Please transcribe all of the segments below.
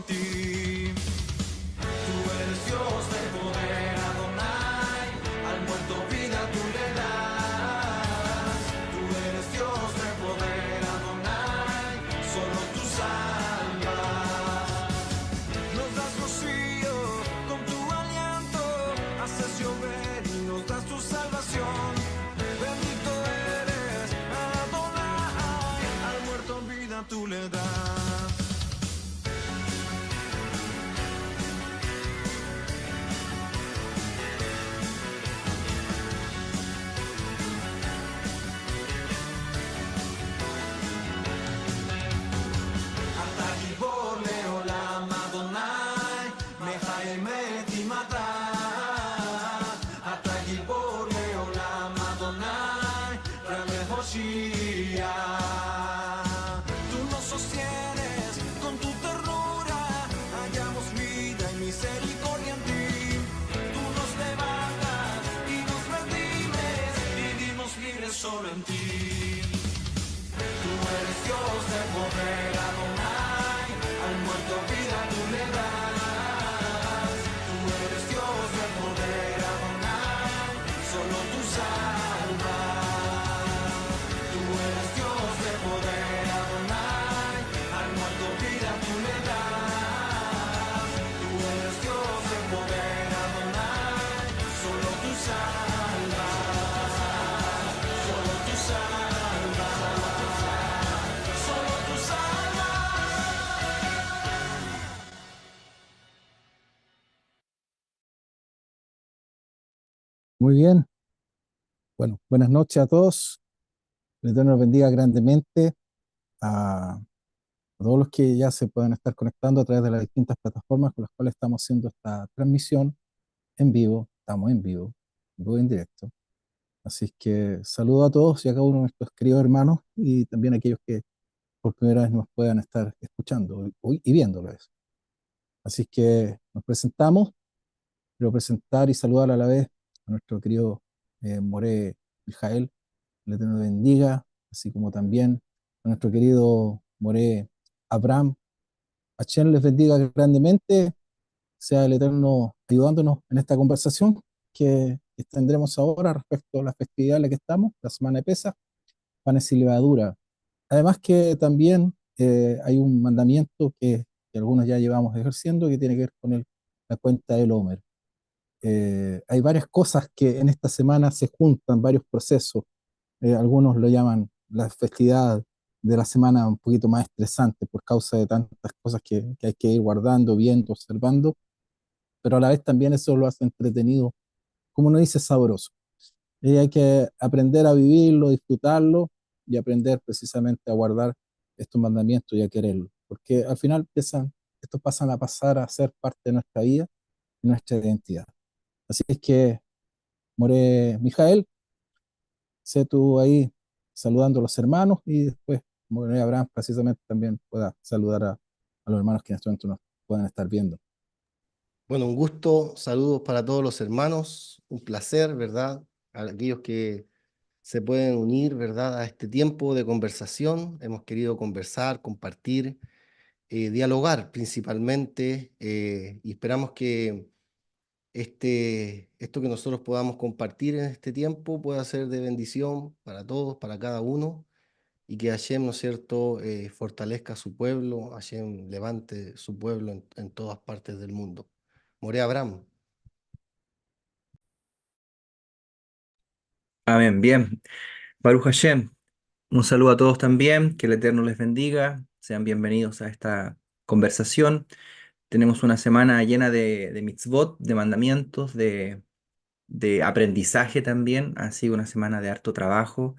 en ti. Tú eres Dios de poder, Adonai, al muerto vida tú le das. Tú eres Dios de poder, Adonai, solo tú salvas. Nos das rocío con tu aliento, haces llover y nos das tu salvación. Bendito eres, Adonai, al muerto vida tú le das. Tú nos sostienes con tu ternura, hallamos vida y misericordia en ti. Tú nos levantas y nos redimes, vivimos libres solo en ti. Tú eres Dios de poder, Adonai, al muerto vida tú le das. Tú eres Dios de poder, Adonai, solo tú salvas. Muy bien, bueno, buenas noches a todos. El Eterno los bendiga grandemente a todos los que ya se pueden estar conectando a través de las distintas plataformas con las cuales estamos haciendo esta transmisión en vivo. Estamos en vivo y en directo. Así es que saludo a todos y a cada uno de nuestros queridos hermanos y también a aquellos que por primera vez nos puedan estar escuchando y viéndolo. Así es que nos presentamos. Quiero presentar y saludar a la vez a nuestro querido More Mijael. El Eterno le bendiga, así como también a nuestro querido More Abraham. Hashem les bendiga grandemente, sea el Eterno ayudándonos en esta conversación que tendremos ahora respecto a la festividad en la que estamos, la semana de Pesaj, panes y levadura. Además que también hay un mandamiento que algunos ya llevamos ejerciendo que tiene que ver con la cuenta del Homer. Hay varias cosas que en esta semana se juntan, varios procesos. Algunos lo llaman la festividad de la semana un poquito más estresante por causa de tantas cosas que hay que ir guardando, viendo, observando, pero a la vez también eso lo hace entretenido, como uno dice, sabroso. Y hay que aprender a vivirlo, disfrutarlo y aprender precisamente a guardar estos mandamientos y a quererlos, porque al final estos pasan a pasar a ser parte de nuestra vida y nuestra identidad. Así es que, More Mijael, sé tú ahí saludando a los hermanos y después More Abraham precisamente también pueda saludar a los hermanos que en este momento nos puedan estar viendo. Bueno, un gusto, saludos para todos los hermanos, un placer, ¿verdad? A aquellos que se pueden unir, ¿verdad? A este tiempo de conversación. Hemos querido conversar, compartir, dialogar principalmente, y esperamos que esto que nosotros podamos compartir en este tiempo pueda ser de bendición para todos, para cada uno, y que Hashem, ¿no es cierto?, fortalezca a su pueblo, Hashem levante su pueblo en todas partes del mundo. More Abraham. Amén, bien. Baruch Hashem, un saludo a todos también, que el Eterno les bendiga, sean bienvenidos a esta conversación. Tenemos una semana llena de mitzvot, de mandamientos, de aprendizaje también. Ha sido una semana de harto trabajo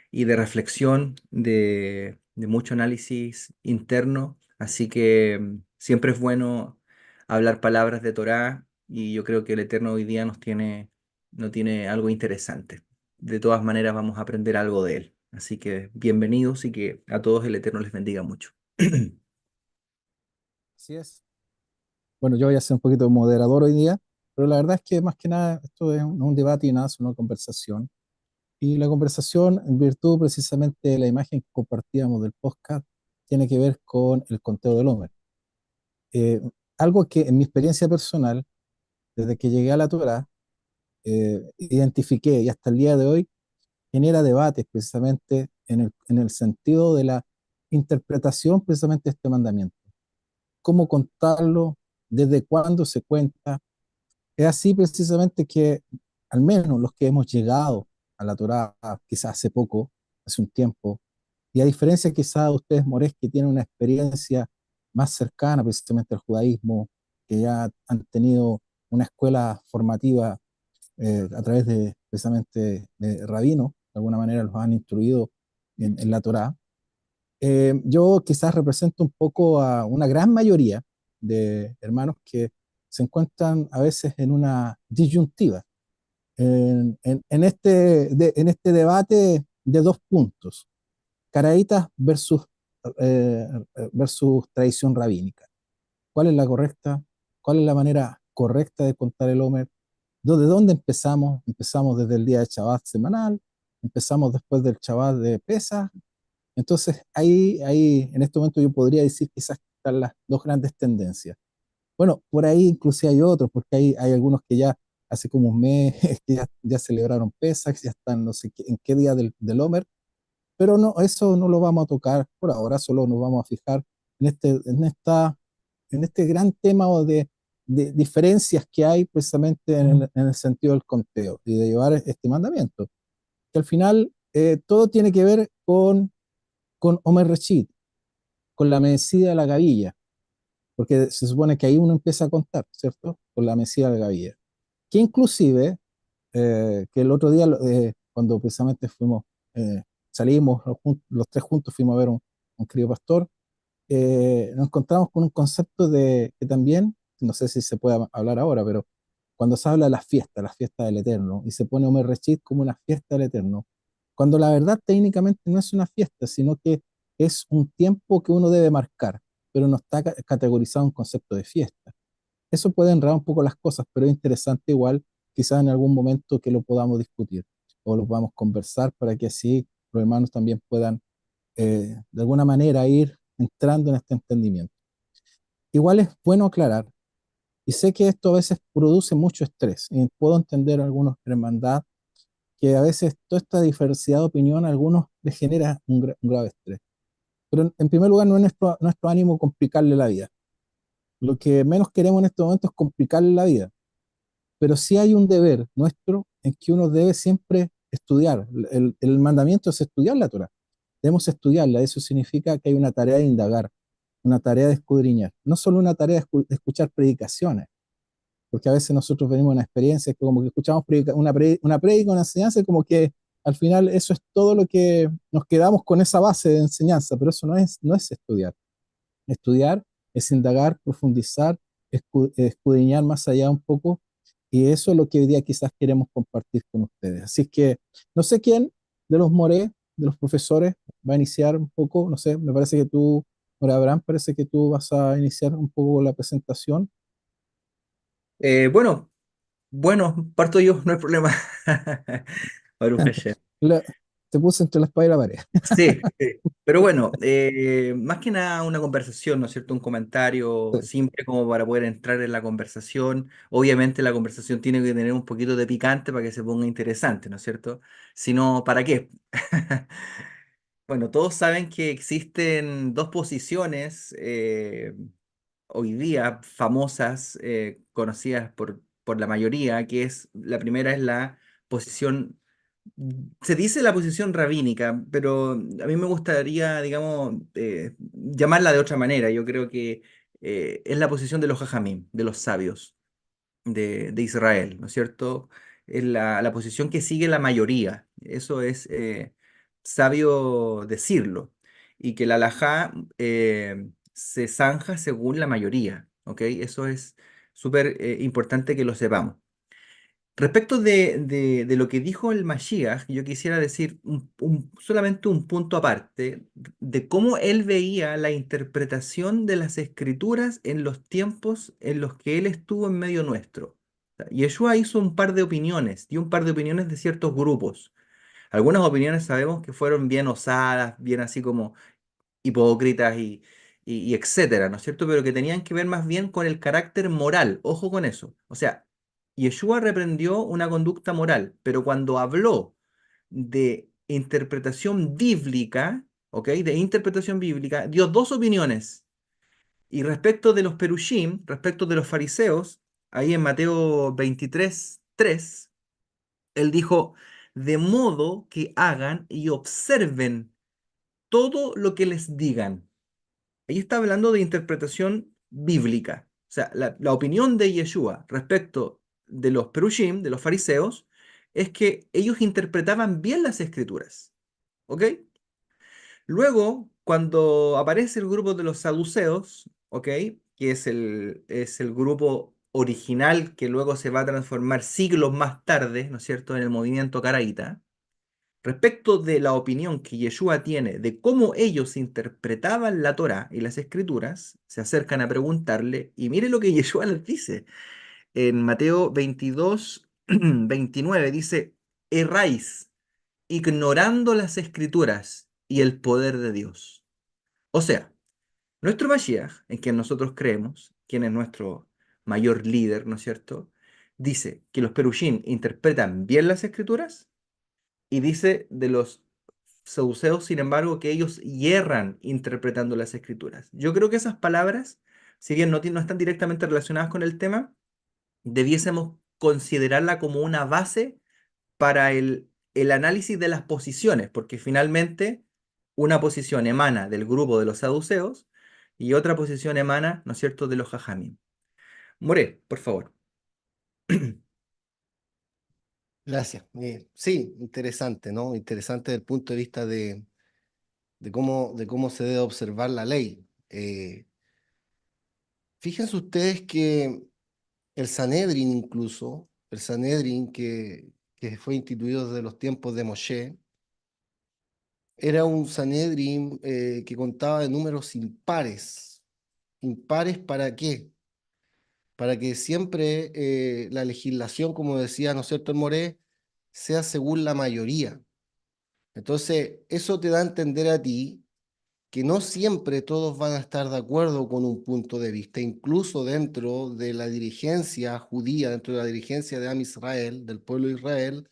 y de reflexión, de mucho análisis interno. Así que siempre es bueno hablar palabras de Torá y yo creo que el Eterno hoy día no tiene algo interesante. De todas maneras vamos a aprender algo de él. Así que bienvenidos y que a todos el Eterno les bendiga mucho. Así es. Bueno, yo voy a ser un poquito moderador hoy día, pero la verdad es que más que nada esto es un debate y nada, es una conversación. Y la conversación, en virtud precisamente de la imagen que compartíamos del podcast, tiene que ver con el conteo del Homer. eh, algo que en mi experiencia personal, desde que llegué a la Torá, identifiqué y hasta el día de hoy genera debates precisamente en el sentido de la interpretación precisamente de este mandamiento. ¿Cómo contarlo? ¿Desde cuándo se cuenta? Es así precisamente que al menos los que hemos llegado a la Torá quizás hace poco, hace un tiempo, y a diferencia quizás de ustedes, Morés, que tienen una experiencia más cercana precisamente al judaísmo, que ya han tenido una escuela formativa a través de precisamente de rabinos, de alguna manera los han instruido en la Torá. Yo quizás represento un poco a una gran mayoría de hermanos que se encuentran a veces en una disyuntiva, en este debate de dos puntos, caraítas versus tradición rabínica. ¿Cuál es la correcta? ¿Cuál es la manera correcta de contar el Omer? ¿De dónde empezamos? Empezamos desde el día de Shabbat semanal, empezamos después del Shabbat de Pesach. Entonces, en este momento yo podría decir quizás que están las dos grandes tendencias. Bueno, por ahí inclusive hay otros, porque hay algunos que ya hace como un mes que ya celebraron Pesach, ya están no sé en qué día del Omer, pero no, eso no lo vamos a tocar por ahora, solo nos vamos a fijar en en este gran tema de diferencias que hay precisamente en el sentido del conteo y de llevar este mandamiento, que al final todo tiene que ver con Omer Reshit, con la medicina de la gavilla, porque se supone que ahí uno empieza a contar, ¿cierto? Con la medicina de la gavilla. Que inclusive, que el otro día, cuando precisamente eh, salimos los tres juntos, fuimos a ver un querido pastor, nos encontramos con un concepto de que también, no sé si se puede hablar ahora, pero cuando se habla de la fiesta del Eterno, y se pone Omer Reshit como una fiesta del Eterno, cuando la verdad técnicamente no es una fiesta, sino que es un tiempo que uno debe marcar, pero no está categorizado en concepto de fiesta. Eso puede enredar un poco las cosas, pero es interesante igual, quizás en algún momento que lo podamos discutir o lo podamos conversar para que así los hermanos también puedan de alguna manera ir entrando en este entendimiento. Igual es bueno aclarar, y sé que esto a veces produce mucho estrés, y puedo entender a algunos hermandad que a veces toda esta diversidad de opinión a algunos les genera un grave estrés. Pero en primer lugar no es nuestro ánimo complicarle la vida. Lo que menos queremos en este momento es complicarle la vida, pero sí hay un deber nuestro en que uno debe siempre estudiar. El mandamiento es estudiar la Torah. Debemos estudiarla. Eso significa que hay una tarea de indagar, una tarea de escudriñar. No solo una tarea de escuchar predicaciones, porque a veces nosotros venimos a una experiencia que como que escuchamos una prédica, una enseñanza, y como que al final eso es todo lo que nos quedamos con esa base de enseñanza, pero eso no es estudiar. Estudiar es indagar, profundizar, escudriñar más allá un poco, y eso es lo que hoy día quizás queremos compartir con ustedes. Así que no sé quién de los Moré, de los profesores, va a iniciar un poco, no sé, me parece que tú, More Abraham, parece que tú vas a iniciar un poco la presentación. Bueno, bueno, parto yo, no hay problema. Baruch Hashem. La- Te puse entre la espada y la pared. Sí, sí. Pero bueno, más que nada una conversación, ¿no es cierto? Un comentario simple como para poder entrar en la conversación. Obviamente la conversación tiene que tener un poquito de picante para que se ponga interesante, ¿no es cierto? Si no, ¿para qué? Bueno, todos saben que existen dos posiciones hoy día famosas, conocidas por la mayoría, que es, la primera es la posición, se dice la posición rabínica, pero a mí me gustaría, digamos, llamarla de otra manera. Yo creo que es la posición de los jajamim, de los sabios de Israel, ¿no es cierto? Es la posición que sigue la mayoría. Eso es sabio decirlo. Y que la halajá se zanja según la mayoría, ¿ok? Eso es súper importante que lo sepamos. Respecto de lo que dijo el Mashiach, yo quisiera decir solamente un punto aparte de cómo él veía la interpretación de las escrituras en los tiempos en los que él estuvo en medio nuestro. O sea, Yeshua hizo un par de opiniones, dio un par de opiniones de ciertos grupos. Algunas opiniones sabemos que fueron bien osadas, bien así como hipócritas y etcétera, ¿no es cierto? Pero que tenían que ver más bien con el carácter moral. Ojo con eso. O sea, Yeshua reprendió una conducta moral, pero cuando habló de interpretación bíblica, ¿ok? De interpretación bíblica, dio dos opiniones. Y respecto de los perushim, respecto de los fariseos, ahí en Mateo 23:3, él dijo, de modo que hagan y observen todo lo que les digan. Ahí está hablando de interpretación bíblica. O sea, la opinión de Yeshua respecto de los perushim, de los fariseos, es que ellos interpretaban bien las escrituras. ¿Ok? Luego, cuando aparece el grupo de los saduceos, ¿ok? Que es el grupo original que luego se va a transformar siglos más tarde, ¿no es cierto?, en el movimiento caraíta. Respecto de la opinión que Yeshua tiene de cómo ellos interpretaban la Torá y las escrituras, se acercan a preguntarle, y mire lo que Yeshua les dice. En Mateo 22, 29 dice, erráis, ignorando las escrituras y el poder de Dios. O sea, nuestro Mashiach, en quien nosotros creemos, quien es nuestro mayor líder, ¿no es cierto?, dice que los perushim interpretan bien las escrituras y dice de los saduceos, sin embargo, que ellos hierran interpretando las escrituras. Yo creo que esas palabras, si bien no están directamente relacionadas con el tema, debiésemos considerarla como una base para el análisis de las posiciones, porque finalmente una posición emana del grupo de los saduceos y otra posición emana, ¿no es cierto?, de los jajamim. More, por favor. Gracias. Sí, interesante, ¿no? Interesante desde el punto de vista de cómo se debe observar la ley. Fíjense ustedes que el Sanedrín incluso, el Sanedrín que fue instituido desde los tiempos de Moshe, era un Sanedrín que contaba de números impares. ¿Impares para qué? Para que siempre la legislación, como decía, ¿no es cierto?, el Moré, sea según la mayoría. Entonces, eso te da a entender a ti que no siempre todos van a estar de acuerdo con un punto de vista, incluso dentro de la dirigencia judía, dentro de la dirigencia de Am Israel, del pueblo de Israel.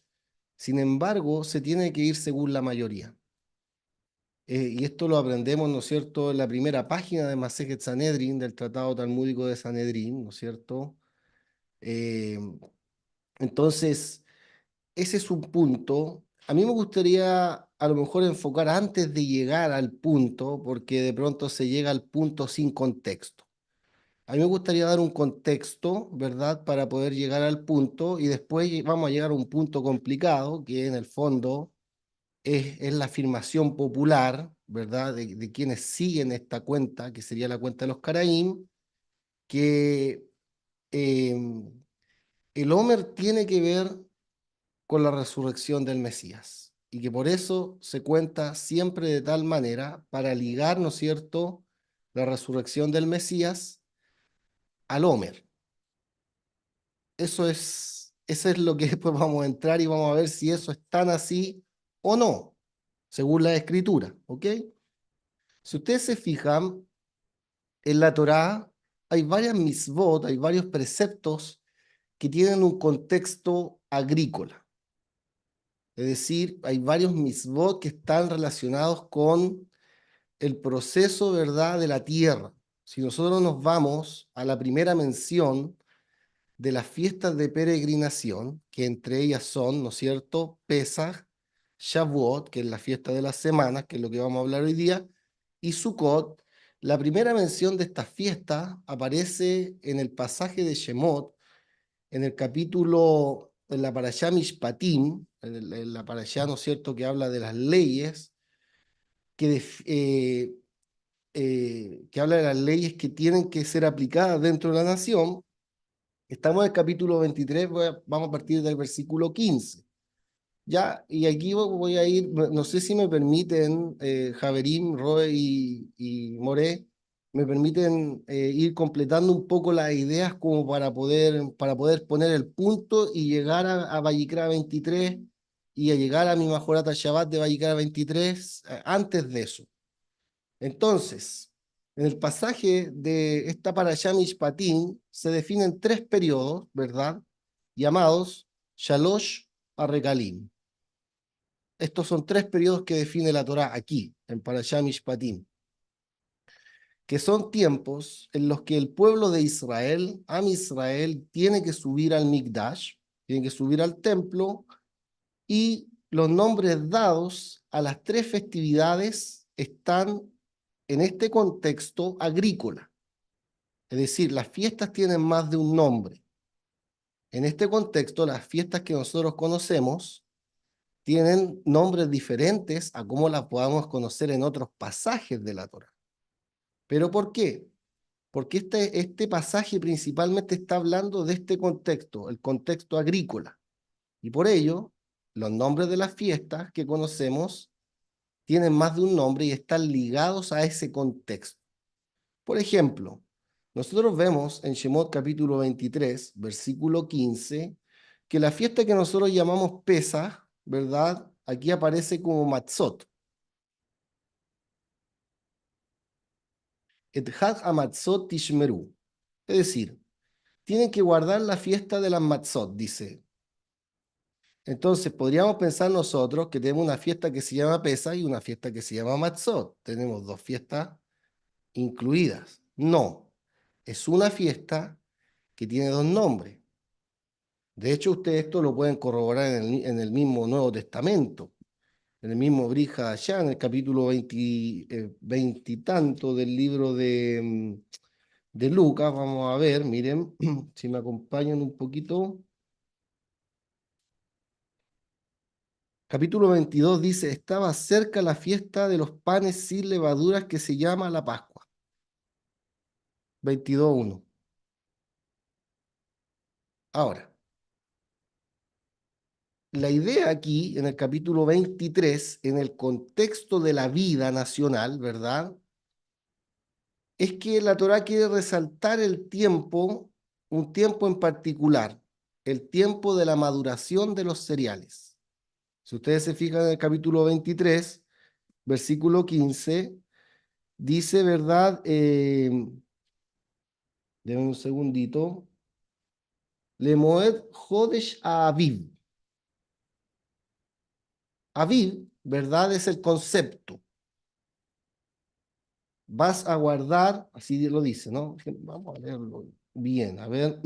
Sin embargo, se tiene que ir según la mayoría. Y esto lo aprendemos, ¿no es cierto?, en la primera página de Masejet Sanedrín, del Tratado Talmúdico de Sanedrín, ¿no es cierto? Eh, entonces, ese es un punto. A mí me gustaría a lo mejor enfocar antes de llegar al punto, porque de pronto se llega al punto sin contexto. A mí me gustaría dar un contexto, ¿verdad?, para poder llegar al punto y después vamos a llegar a un punto complicado, que en el fondo es la afirmación popular, ¿verdad?, de quienes siguen esta cuenta, que sería la cuenta de los Caraím, que el Homer tiene que ver con la resurrección del Mesías y que por eso se cuenta siempre de tal manera para ligar, ¿no es cierto?, la resurrección del Mesías al Homer. Eso es lo que después vamos a entrar y vamos a ver si eso es tan así o no, según la escritura, ¿ok? Si ustedes se fijan, en la Torá hay varias misbot, hay varios preceptos que tienen un contexto agrícola. Es decir, hay varios misbot que están relacionados con el proceso, ¿verdad?, de la tierra. Si nosotros nos vamos a la primera mención de las fiestas de peregrinación, que entre ellas son, ¿no es cierto?, Pesaj, Shavuot, que es la fiesta de las semanas, que es lo que vamos a hablar hoy día, y Sukkot. La primera mención de esta fiesta aparece en el pasaje de Shemot, en el capítulo, en la parashá Mishpatim, en la parashá, ¿no es cierto?, que habla de las leyes, que habla de las leyes que tienen que ser aplicadas dentro de la nación. Estamos en el capítulo 23, vamos a partir del versículo 15. Ya, y aquí voy a ir, no sé si me permiten, Javerín, Roe y Moré, me permiten ir completando un poco las ideas como para poder poner el punto y llegar a Vayikra 23 y a llegar a mi Majorata Shabbat de Vayikra 23 antes de eso. Entonces, En el pasaje de esta parashá Mishpatim se definen 3 periodos, ¿verdad? Llamados Shalosh Arregalim. Estos son 3 periodos que define la Torá aquí, en parashá Mishpatim, que son tiempos en los que el pueblo de Israel, Am Israel, tiene que subir al Mikdash, tiene que subir al templo, y los nombres dados a las 3 festividades están en este contexto agrícola. Es decir, las fiestas tienen más de un nombre. En este contexto, las fiestas que nosotros conocemos tienen nombres diferentes a cómo las podamos conocer en otros pasajes de la Torá. ¿Pero por qué? Porque este pasaje principalmente está hablando de este contexto, el contexto agrícola. Y por ello, los nombres de las fiestas que conocemos tienen más de un nombre y están ligados a ese contexto. Por ejemplo, nosotros vemos en Shemot capítulo 23, versículo 15, que la fiesta que nosotros llamamos Pesaj, ¿verdad? Aquí aparece como Matzot. Et Hag HaMatzot Tishmeru. Es decir, tienen que guardar la fiesta de las Matzot, dice. Entonces, podríamos pensar nosotros que tenemos una fiesta que se llama Pesaj y una fiesta que se llama Matzot. Tenemos 2 fiestas incluidas. No, es una fiesta que tiene 2 nombres. De hecho, ustedes esto lo pueden corroborar en el mismo Nuevo Testamento, en el mismo Brit Hadashah, en el capítulo 20 y tanto del libro de Lucas. Vamos a ver, miren, si me acompañan un poquito. Capítulo 22 dice, estaba cerca la fiesta de los panes sin levaduras que se llama la Pascua. 22:1. Ahora, la idea aquí, en el capítulo 23, en el contexto de la vida nacional, ¿verdad? Es que la Torá quiere resaltar el tiempo, un tiempo en particular, el tiempo de la maduración de los cereales. Si ustedes se fijan en el capítulo 23, versículo 15, dice, ¿verdad? Denme un segundito. Lemoed Jodesh Aviv. Aviv, ¿verdad? Es el concepto. Vas a guardar, así lo dice, ¿no? Vamos a leerlo bien, a ver.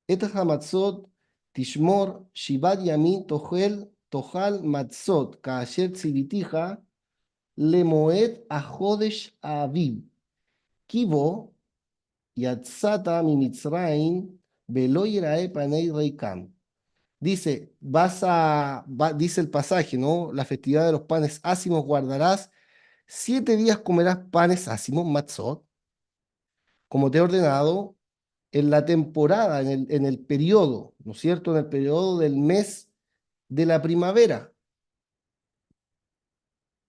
Et hamatzot tishmor shivat yamin tohal matzot kaasher tzivitija lemoed ahodesh aviv kivo yatzata mimitzraim velo yirae panei reikam. Dice, dice el pasaje, ¿no? La festividad de los panes ácimos guardarás, 7 días comerás panes ácimos, matzot, como te he ordenado, en la temporada, en el periodo, ¿no es cierto? En el periodo del mes de la primavera.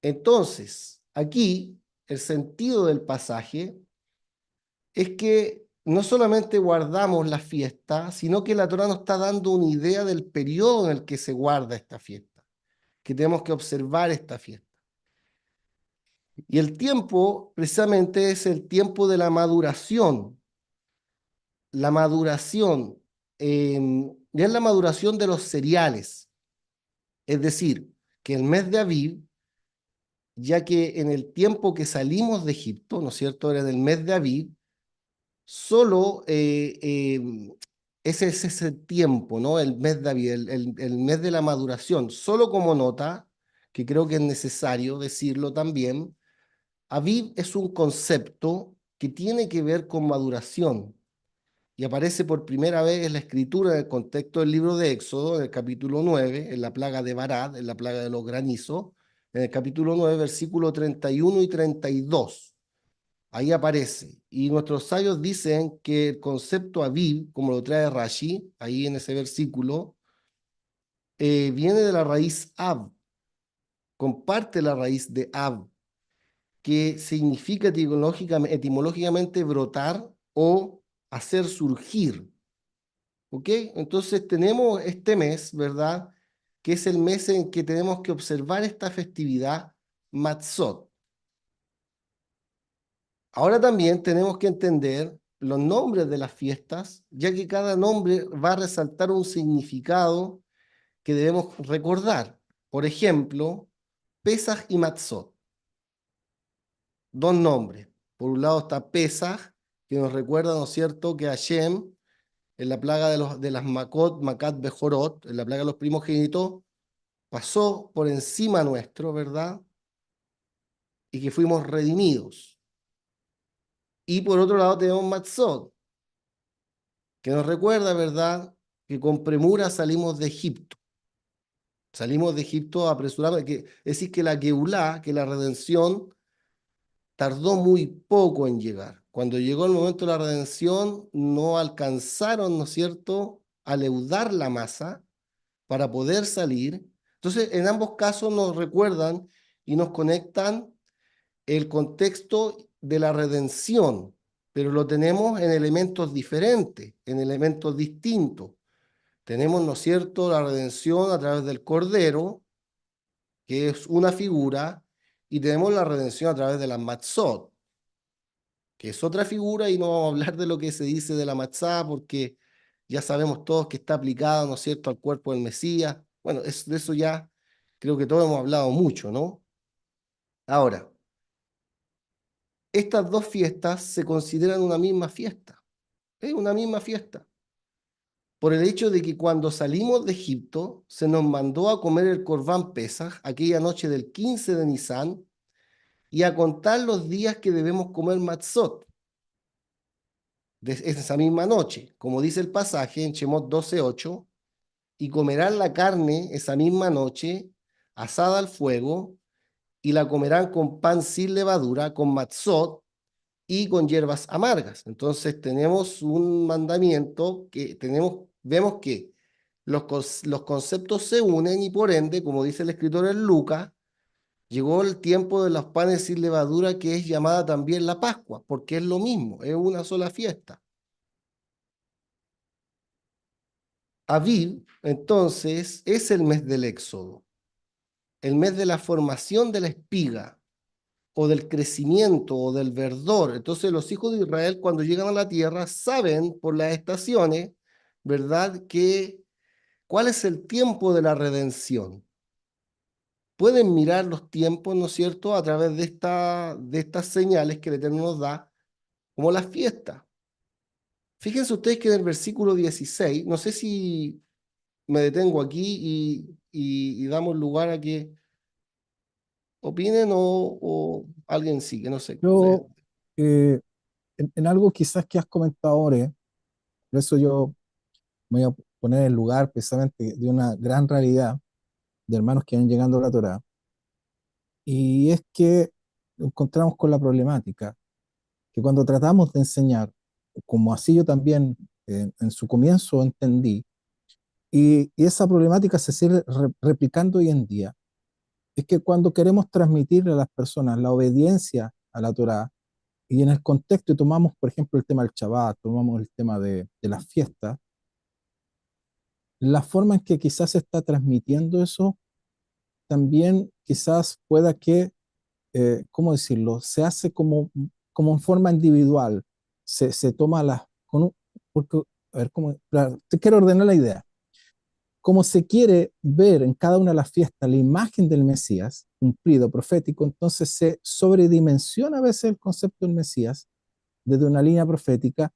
Entonces, aquí, el sentido del pasaje es que no solamente guardamos la fiesta, sino que la Torá nos está dando una idea del periodo en el que se guarda esta fiesta, que tenemos que observar esta fiesta. Y el tiempo, precisamente, es el tiempo de la maduración. La maduración, ya es la maduración de los cereales. Es decir, que el mes de Aviv, ya que en el tiempo que salimos de Egipto, ¿no es cierto?, era en el mes de Aviv, solo ese es ese tiempo, ¿no? El mes de Aviv, el mes de la maduración. Solo como nota, que creo que es necesario decirlo también, Aviv es un concepto que tiene que ver con maduración y aparece por primera vez en la escritura en el contexto del libro de Éxodo, en el capítulo 9, en la plaga de Barad, en la plaga de los granizos, en el capítulo 9, versículos 31 y 32. Ahí aparece. Y nuestros sabios dicen que el concepto Aviv, como lo trae Rashi, ahí en ese versículo, viene de la raíz Ab, comparte la raíz de Ab, que significa etimológicamente brotar o hacer surgir. ¿Ok? Entonces tenemos este mes, ¿verdad? que es el mes en que tenemos que observar esta festividad Matzot. Ahora también tenemos que entender los nombres de las fiestas, ya que cada nombre va a resaltar un significado que debemos recordar. Por ejemplo, Pesaj y Matzot, dos nombres. Por un lado está Pesaj, que nos recuerda, ¿no es cierto?, que Hashem, en la plaga de las Makot, Makat Bejorot, en la plaga de los primogénitos, pasó por encima nuestro, ¿verdad? Y que fuimos redimidos. Y por otro lado tenemos Matzot, que nos recuerda, ¿verdad?, que con premura salimos de Egipto. Salimos de Egipto apresuradamente, es decir, que la Geulá, que la redención, tardó muy poco en llegar. Cuando llegó el momento de la redención, no alcanzaron, ¿no es cierto?, a leudar la masa para poder salir. Entonces, en ambos casos nos recuerdan y nos conectan el contexto de la redención, pero lo tenemos en elementos diferentes, en elementos distintos. Tenemos, ¿no es cierto?, la redención a través del Cordero, que es una figura, y tenemos la redención a través de la Matzot, que es otra figura, y no vamos a hablar de lo que se dice de la Matzá, porque ya sabemos todos que está aplicada, ¿no es cierto?, al cuerpo del Mesías. Bueno, de eso ya creo que todos hemos hablado mucho, ¿no? Ahora, estas dos fiestas se consideran una misma fiesta. Es una misma fiesta. Por el hecho de que cuando salimos de Egipto, se nos mandó a comer el Corbán Pesaj, aquella noche del 15 de Nisán, y a contar los días que debemos comer matzot, de esa misma noche. Como dice el pasaje en Shemot 12:8, y comerán la carne esa misma noche, asada al fuego, y la comerán con pan sin levadura, con matzot, y con hierbas amargas. Entonces tenemos un mandamiento que vemos que los conceptos se unen y por ende, como dice el escritor en Lucas, llegó el tiempo de los panes sin levadura, que es llamada también la Pascua, porque es lo mismo, es una sola fiesta. Aviv, entonces, es el mes del Éxodo, el mes de la formación de la espiga, o del crecimiento, o del verdor. Entonces los hijos de Israel, cuando llegan a la tierra, saben por las estaciones, ¿verdad?, cuál es el tiempo de la redención. Pueden mirar los tiempos, ¿no es cierto?, a través de estas señales que el Eterno nos da, como las fiestas. Fíjense ustedes que en el versículo 16, no sé si me detengo aquí y damos lugar a que opinen o alguien sigue, no sé. Yo, eh, en algo quizás que has comentado ahora, por eso yo me voy a poner en el lugar precisamente de una gran realidad de hermanos que van llegando a la Torá, y es que encontramos con la problemática que cuando tratamos de enseñar, como así yo también en su comienzo entendí, y esa problemática se sigue replicando hoy en día, es que cuando queremos transmitirle a las personas la obediencia a la Torá, y en el contexto, y tomamos, por ejemplo, el tema del Shabbat, tomamos el tema de las fiestas, la forma en que quizás se está transmitiendo eso, también quizás pueda que, ¿cómo decirlo? Se hace como en forma individual, se toma porque, a ver, claro, te quiero ordenar la idea. Como se quiere ver en cada una de las fiestas la imagen del Mesías cumplido, profético, entonces se sobredimensiona a veces el concepto del Mesías desde una línea profética,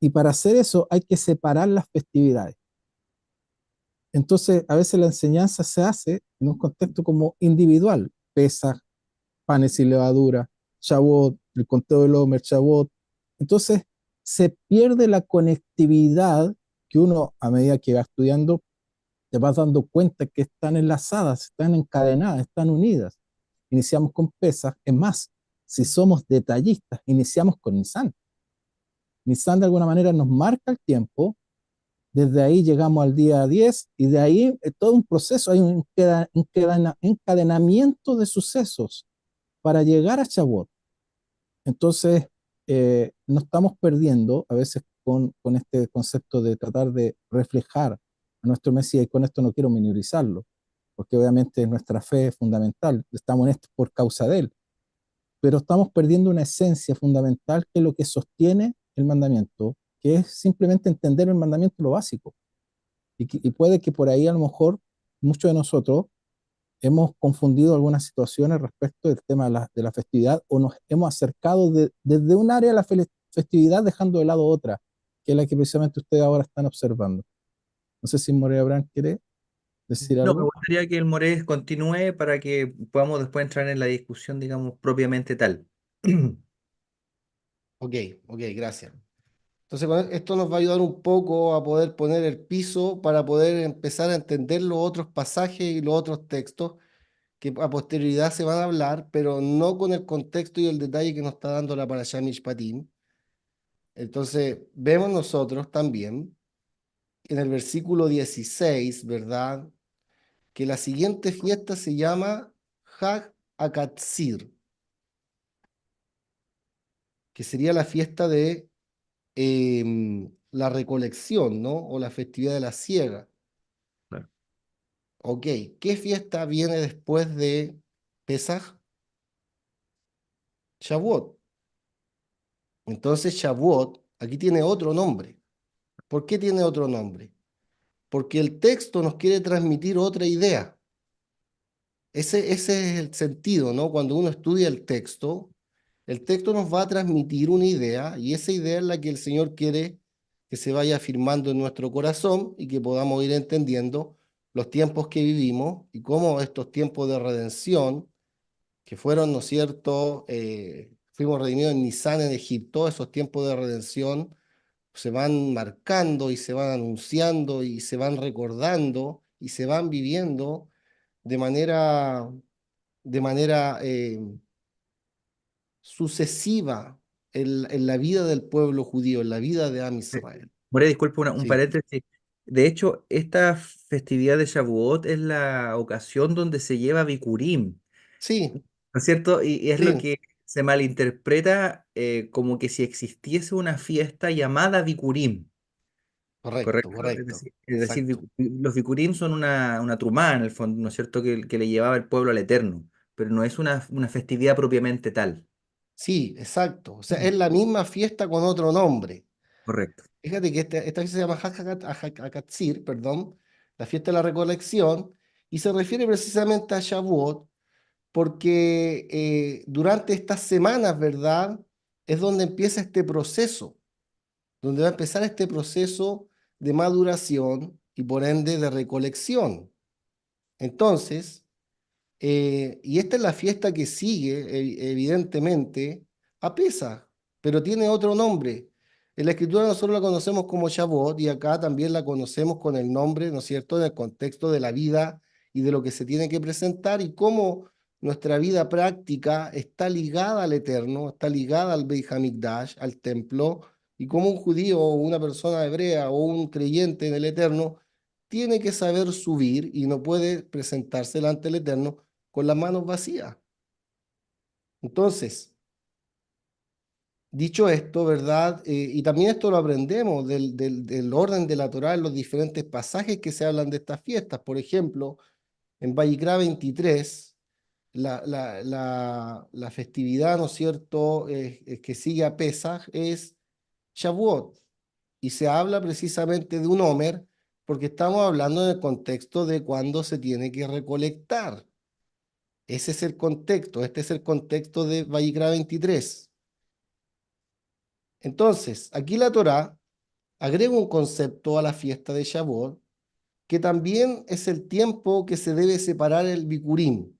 y para hacer eso hay que separar las festividades. Entonces, a veces la enseñanza se hace en un contexto como individual, Pesaj, panes sin levadura, Shavuot, el conteo del Omer, Shavuot. Entonces, se pierde la conectividad que uno, a medida que va estudiando, te vas dando cuenta que están enlazadas, están encadenadas, están unidas. Iniciamos con Pesaj, es más, si somos detallistas, iniciamos con Nisan. Nisan de alguna manera nos marca el tiempo, desde ahí llegamos al día 10 y de ahí todo un proceso, hay un encadenamiento de sucesos para llegar a Shavuot. Entonces, nos estamos perdiendo a veces con este concepto de tratar de reflejar a nuestro Mesías, y con esto no quiero minorizarlo, porque obviamente nuestra fe es fundamental, estamos en esto por causa de él, pero estamos perdiendo una esencia fundamental que es lo que sostiene el mandamiento, que es simplemente entender el mandamiento lo básico. Y puede que por ahí a lo mejor muchos de nosotros hemos confundido algunas situaciones respecto del tema de la festividad, o nos hemos acercado desde un área de la festividad dejando de lado otra, que es la que precisamente ustedes ahora están observando. No sé si Morea Abraham quiere decir No, me algo. gustaría que el Morés continúe para que podamos después entrar en la discusión, digamos, propiamente tal. Ok, ok, gracias. Entonces, esto nos va a ayudar un poco a poder poner el piso para poder empezar a entender los otros pasajes y los otros textos que a posterioridad se van a hablar, pero no con el contexto y el detalle que nos está dando la Parashá Mishpatim. Entonces, vemos nosotros también en el versículo 16, ¿verdad? Que la siguiente fiesta se llama Hag Akatzir, que sería la fiesta de la recolección, ¿no? O la festividad de la siega. Claro. Ok, ¿qué fiesta viene después de Pesaj? Shavuot. Entonces Shavuot aquí tiene otro nombre. ¿Por qué tiene otro nombre? Porque el texto nos quiere transmitir otra idea. Ese es el sentido, ¿no? Cuando uno estudia el texto nos va a transmitir una idea, y esa idea es la que el Señor quiere que se vaya afirmando en nuestro corazón y que podamos ir entendiendo los tiempos que vivimos y cómo estos tiempos de redención, que fueron, ¿no es cierto? Fuimos redimidos en Nisán en Egipto, esos tiempos de redención se van marcando y se van anunciando y se van recordando y se van viviendo de manera sucesiva en la vida del pueblo judío, en la vida de Am Israel. Moré, disculpa un Sí, paréntesis. De hecho, esta festividad de Shavuot es la ocasión donde se lleva Bikurim, sí, ¿no es cierto? Y es lo sí, que se malinterpreta como que si existiese una fiesta llamada Bikurim. correcto, Correcto. correcto, Es decir, exacto. los bikurim son una trumá en el fondo, ¿no es cierto?, que le llevaba el pueblo al Eterno, pero no es una festividad propiamente tal. Sí, exacto. O sea, es la misma fiesta con otro nombre. Correcto. Fíjate que esta fiesta se llama Hakatzir, perdón, la fiesta de la recolección, y se refiere precisamente a Shavuot, porque durante estas semanas, ¿verdad? Es donde empieza este proceso, donde va a empezar este proceso de maduración y por ende de recolección. Entonces, y esta es la fiesta que sigue, evidentemente, a Pesaj, pero tiene otro nombre. En la escritura nosotros la conocemos como Shavuot y acá también la conocemos con el nombre, ¿no es cierto?, en el contexto de la vida y de lo que se tiene que presentar y cómo nuestra vida práctica está ligada al Eterno, está ligada al Beit HaMikdash, al templo, y cómo un judío o una persona hebrea o un creyente en el Eterno tiene que saber subir y no puede presentarse delante del Eterno con las manos vacías. Entonces, dicho esto, ¿verdad? Y también esto lo aprendemos del orden de la Torá en los diferentes pasajes que se hablan de estas fiestas. Por ejemplo, en Vayikra 23, la festividad, ¿no es cierto?, que sigue a Pesaj es Shavuot. Y se habla precisamente de un Omer porque estamos hablando en el contexto de cuando se tiene que recolectar. Ese es el contexto, este es el contexto de Vayikra 23. Entonces, aquí la Torá agrega un concepto a la fiesta de Shavuot, que también es el tiempo que se debe separar el Bikurim.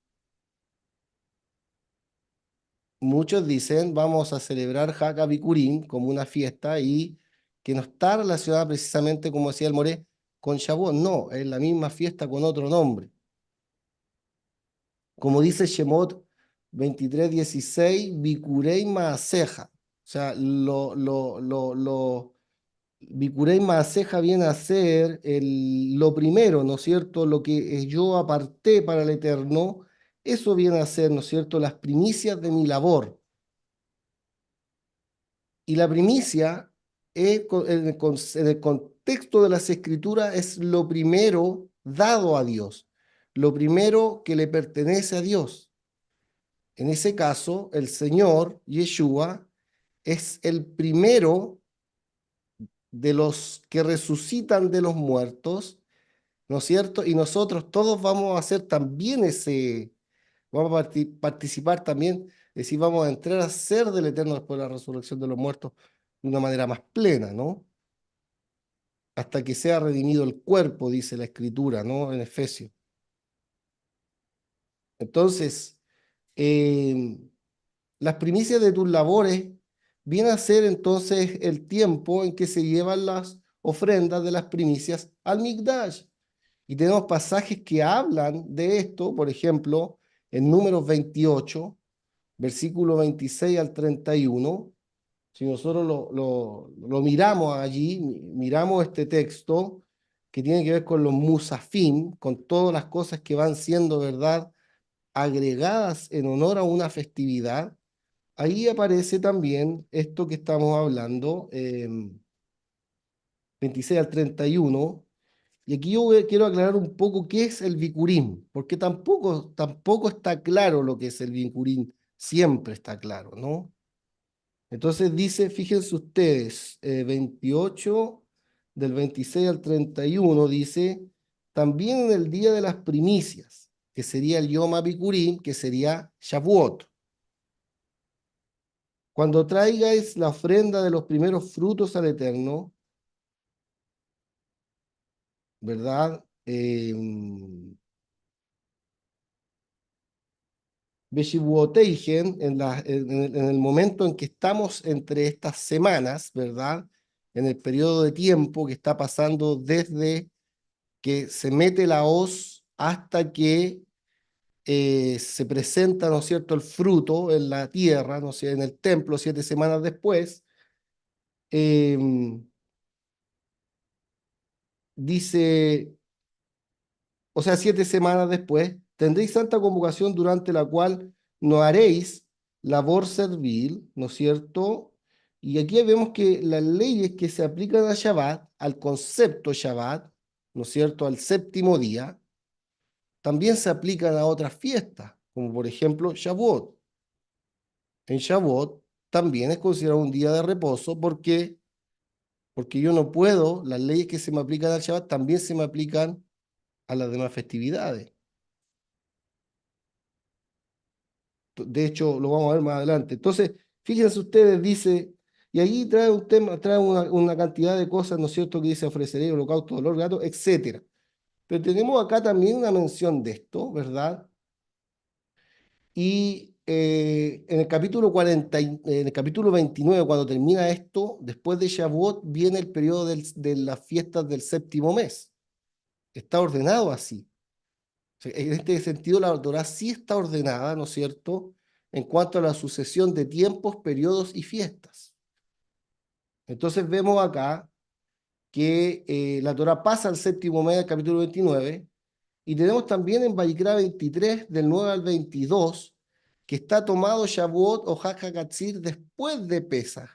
Muchos dicen, vamos a celebrar Haka Bikurim como una fiesta y que no está relacionada precisamente, como decía el Moré, con Shavuot. No, es la misma fiesta con otro nombre. Como dice Shemot 23:16, Bikurei Maaseja. O sea, Bikurei Maaseja viene a ser lo primero, ¿no es cierto? Lo que yo aparté para el Eterno, eso viene a ser, ¿no es cierto?, las primicias de mi labor. Y la primicia es en el contexto de las Escrituras es lo primero dado a Dios, lo primero que le pertenece a Dios. En ese caso, el Señor, Yeshua, es el primero de los que resucitan de los muertos, ¿no es cierto? Y nosotros todos vamos a hacer también vamos a participar también, es decir, vamos a entrar a ser del Eterno después de la resurrección de los muertos de una manera más plena, ¿no? Hasta que sea redimido el cuerpo, dice la Escritura, ¿no? En Efesios. Entonces, las primicias de tus labores viene a ser entonces el tiempo en que se llevan las ofrendas de las primicias al Mikdash. Y tenemos pasajes que hablan de esto, por ejemplo, en Números 28, versículo 26 al 31. Si nosotros lo miramos allí, miramos este texto que tiene que ver con los musafim, con todas las cosas que van siendo, ¿verdad?, agregadas en honor a una festividad, ahí aparece también esto que estamos hablando, 26 al 31. Y aquí yo quiero aclarar un poco qué es el Bikurim, porque tampoco está claro lo que es el Bikurim, siempre está claro, ¿no? Entonces dice, fíjense ustedes, 28, del 26 al 31, dice, también en el día de las primicias, que sería el Yom HaBikurim, que sería Shavuot. Cuando traigáis la ofrenda de los primeros frutos al Eterno, ¿verdad? Beshivuoteigen, en el momento en que estamos entre estas semanas, ¿verdad? En el periodo de tiempo que está pasando desde que se mete la hoz hasta que se presenta, ¿no es cierto?, el fruto en la tierra, ¿no es cierto?, en el templo 7 semanas después, dice, o sea, 7 semanas después, tendréis santa convocación durante la cual no haréis labor servil, ¿no es cierto? Y aquí vemos que las leyes que se aplican a Shabbat, al concepto Shabbat, ¿no es cierto?, al séptimo día, también se aplican a otras fiestas, como por ejemplo Shavuot. En Shavuot también es considerado un día de reposo porque yo no puedo, las leyes que se me aplican al Shabbat también se me aplican a las demás festividades. De hecho, lo vamos a ver más adelante. Entonces, fíjense ustedes, dice, y ahí trae un tema, trae una cantidad de cosas, ¿no es cierto?, que dice ofreceré holocausto, dolor, gato, etcétera. Pero tenemos acá también una mención de esto, ¿verdad? Y en el capítulo 40, en el capítulo 29, cuando termina esto, después de Shavuot, viene el periodo de las fiestas del séptimo mes. Está ordenado así. O sea, en este sentido, la Torá sí está ordenada, ¿no es cierto?, en cuanto a la sucesión de tiempos, periodos y fiestas. Entonces vemos acá que la Torá pasa al séptimo mes del capítulo 29, y tenemos también en Vayikra 23, del 9 al 22, que está tomado Shavuot o Hag HaKatzir después de Pesaj.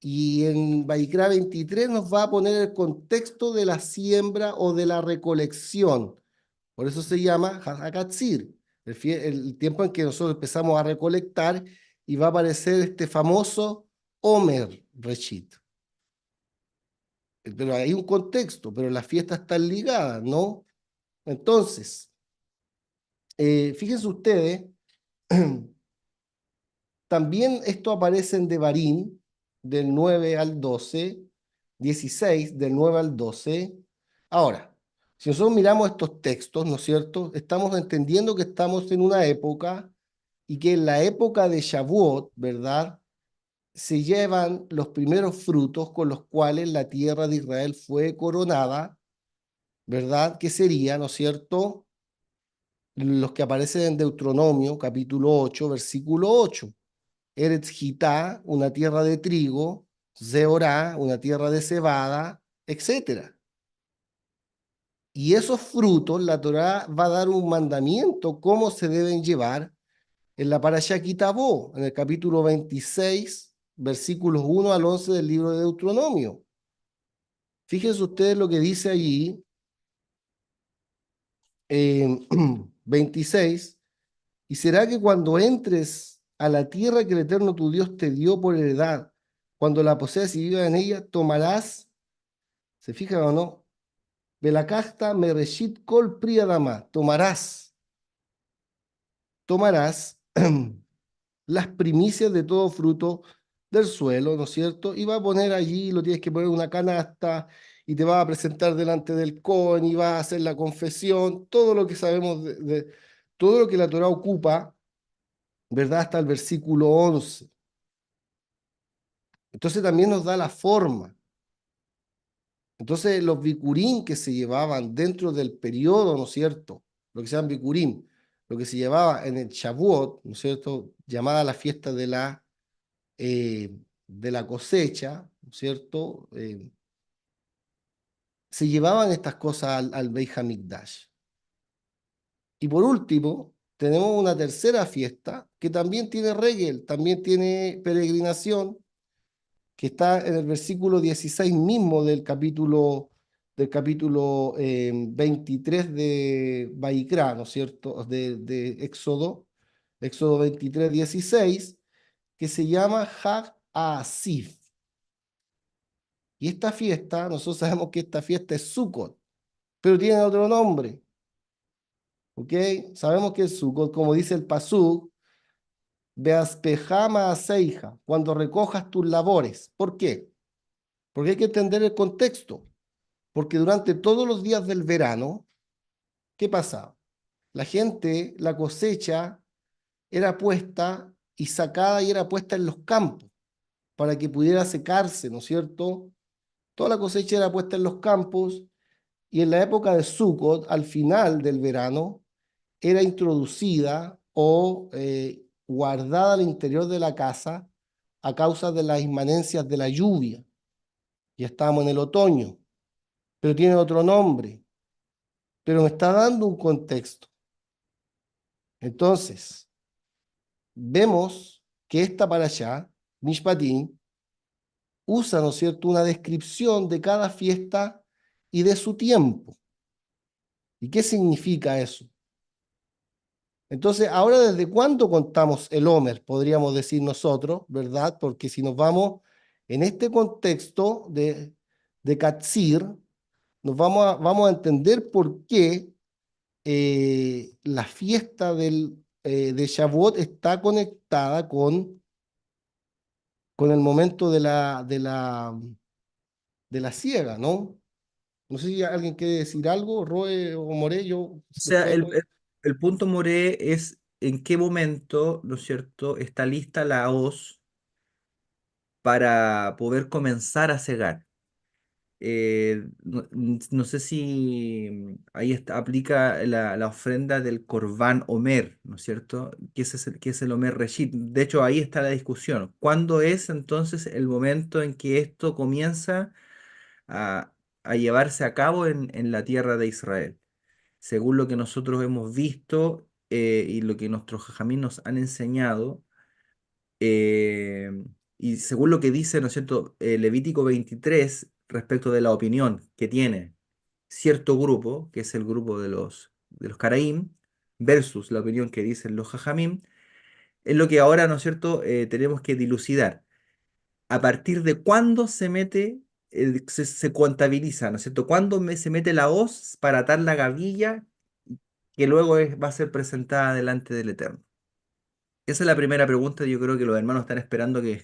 Y en Vayikra 23 nos va a poner el contexto de la siembra o de la recolección. Por eso se llama Hag HaKatzir, el tiempo en que nosotros empezamos a recolectar, y va a aparecer este famoso Omer Reshit. Pero hay un contexto, pero las fiestas están ligadas, ¿no? Entonces, fíjense ustedes, también esto aparece en Devarim, del 9 al 12, 16, del 9 al 12. Ahora, si nosotros miramos estos textos, ¿no es cierto?, estamos entendiendo que estamos en una época, y que en la época de Shavuot, ¿verdad?, se llevan los primeros frutos con los cuales la tierra de Israel fue coronada, ¿verdad?, que sería, ¿no es cierto?, los que aparecen en Deuteronomio, capítulo 8, versículo 8. Eretz Gitá, una tierra de trigo; Zeorá, una tierra de cebada, etc. Y esos frutos, la Torá va a dar un mandamiento cómo se deben llevar en la Parashá Kitabó, en el capítulo 26, versículos 1 al 11 del libro de Deuteronomio. Fíjense ustedes lo que dice allí, eh, 26, y será que cuando entres a la tierra que el Eterno tu Dios te dio por heredad, cuando la poseas y vivas en ella, tomarás, ¿se fijan o no? Belacasta mereshit kol priadama, tomarás las primicias de todo fruto del suelo, ¿no es cierto? Y va a poner allí, lo tienes que poner en una canasta y te va a presentar delante del Cohen y va a hacer la confesión, todo lo que sabemos todo lo que la Torah ocupa, ¿verdad? Hasta el versículo 11. Entonces también nos da la forma. Entonces los bikurim que se llevaban dentro del periodo, ¿no es cierto? Lo que se llaman bikurim, lo que se llevaba en el Shavuot, ¿no es cierto? Llamada la fiesta de la cosecha, ¿no es cierto? Se llevaban estas cosas al Beit HaMikdash. Y por último, tenemos una tercera fiesta que también tiene regel, también tiene peregrinación, que está en el versículo 16 mismo del capítulo 23 de Baikra, ¿no es cierto? De Éxodo 23, 16, que se llama Hag Asif. Y esta fiesta, nosotros sabemos que esta fiesta es Sukkot, pero tiene otro nombre, ¿ok? Sabemos que es Sukkot, como dice el Pasuk, Beaspejama Aseija, cuando recojas tus labores. ¿Por qué? Porque hay que entender el contexto. Porque durante todos los días del verano, ¿qué pasaba? La gente, la cosecha era puesta y sacada y era puesta en los campos para que pudiera secarse, ¿no es cierto? Toda la cosecha era puesta en los campos y en la época de Sukkot, al final del verano, era introducida o guardada al interior de la casa a causa de las inmanencias de la lluvia. Ya estábamos en el otoño, pero tiene otro nombre, pero me está dando un contexto. Entonces, vemos que esta parashá, Mishpatim, usa, ¿no es cierto?, una descripción de cada fiesta y de su tiempo. ¿Y qué significa eso? Entonces, ahora, ¿desde cuándo contamos el Homer? Podríamos decir nosotros, ¿verdad? Porque si nos vamos en este contexto de Katsir, vamos a entender por qué la fiesta de Shavuot está conectada con el momento de la siega, ¿no? No sé si alguien quiere decir algo, Roe o More, yo O sea, después voy. el punto, More, es en qué momento, ¿no es cierto?, está lista la hoz para poder comenzar a cegar. No sé si ahí aplica la ofrenda del Corbán Omer, ¿no es cierto? ¿Qué es el Omer Reshit? De hecho, ahí está la discusión. ¿Cuándo es entonces el momento en que esto comienza a, a llevarse a cabo en la tierra de Israel? Según lo que nosotros hemos visto y lo que nuestros jajamín nos han enseñado, eh, y según lo que dice, ¿no es cierto?, Levítico 23, respecto de la opinión que tiene cierto grupo, que es el grupo de los Caraím, versus la opinión que dicen los Jajamim, es lo que ahora, ¿no es cierto?, tenemos que dilucidar. ¿A partir de cuándo se mete, se contabiliza, ¿no es cierto? ¿Cuándo se mete la hoz para atar la gavilla que luego va a ser presentada delante del Eterno? Esa es la primera pregunta y yo creo que los hermanos están esperando que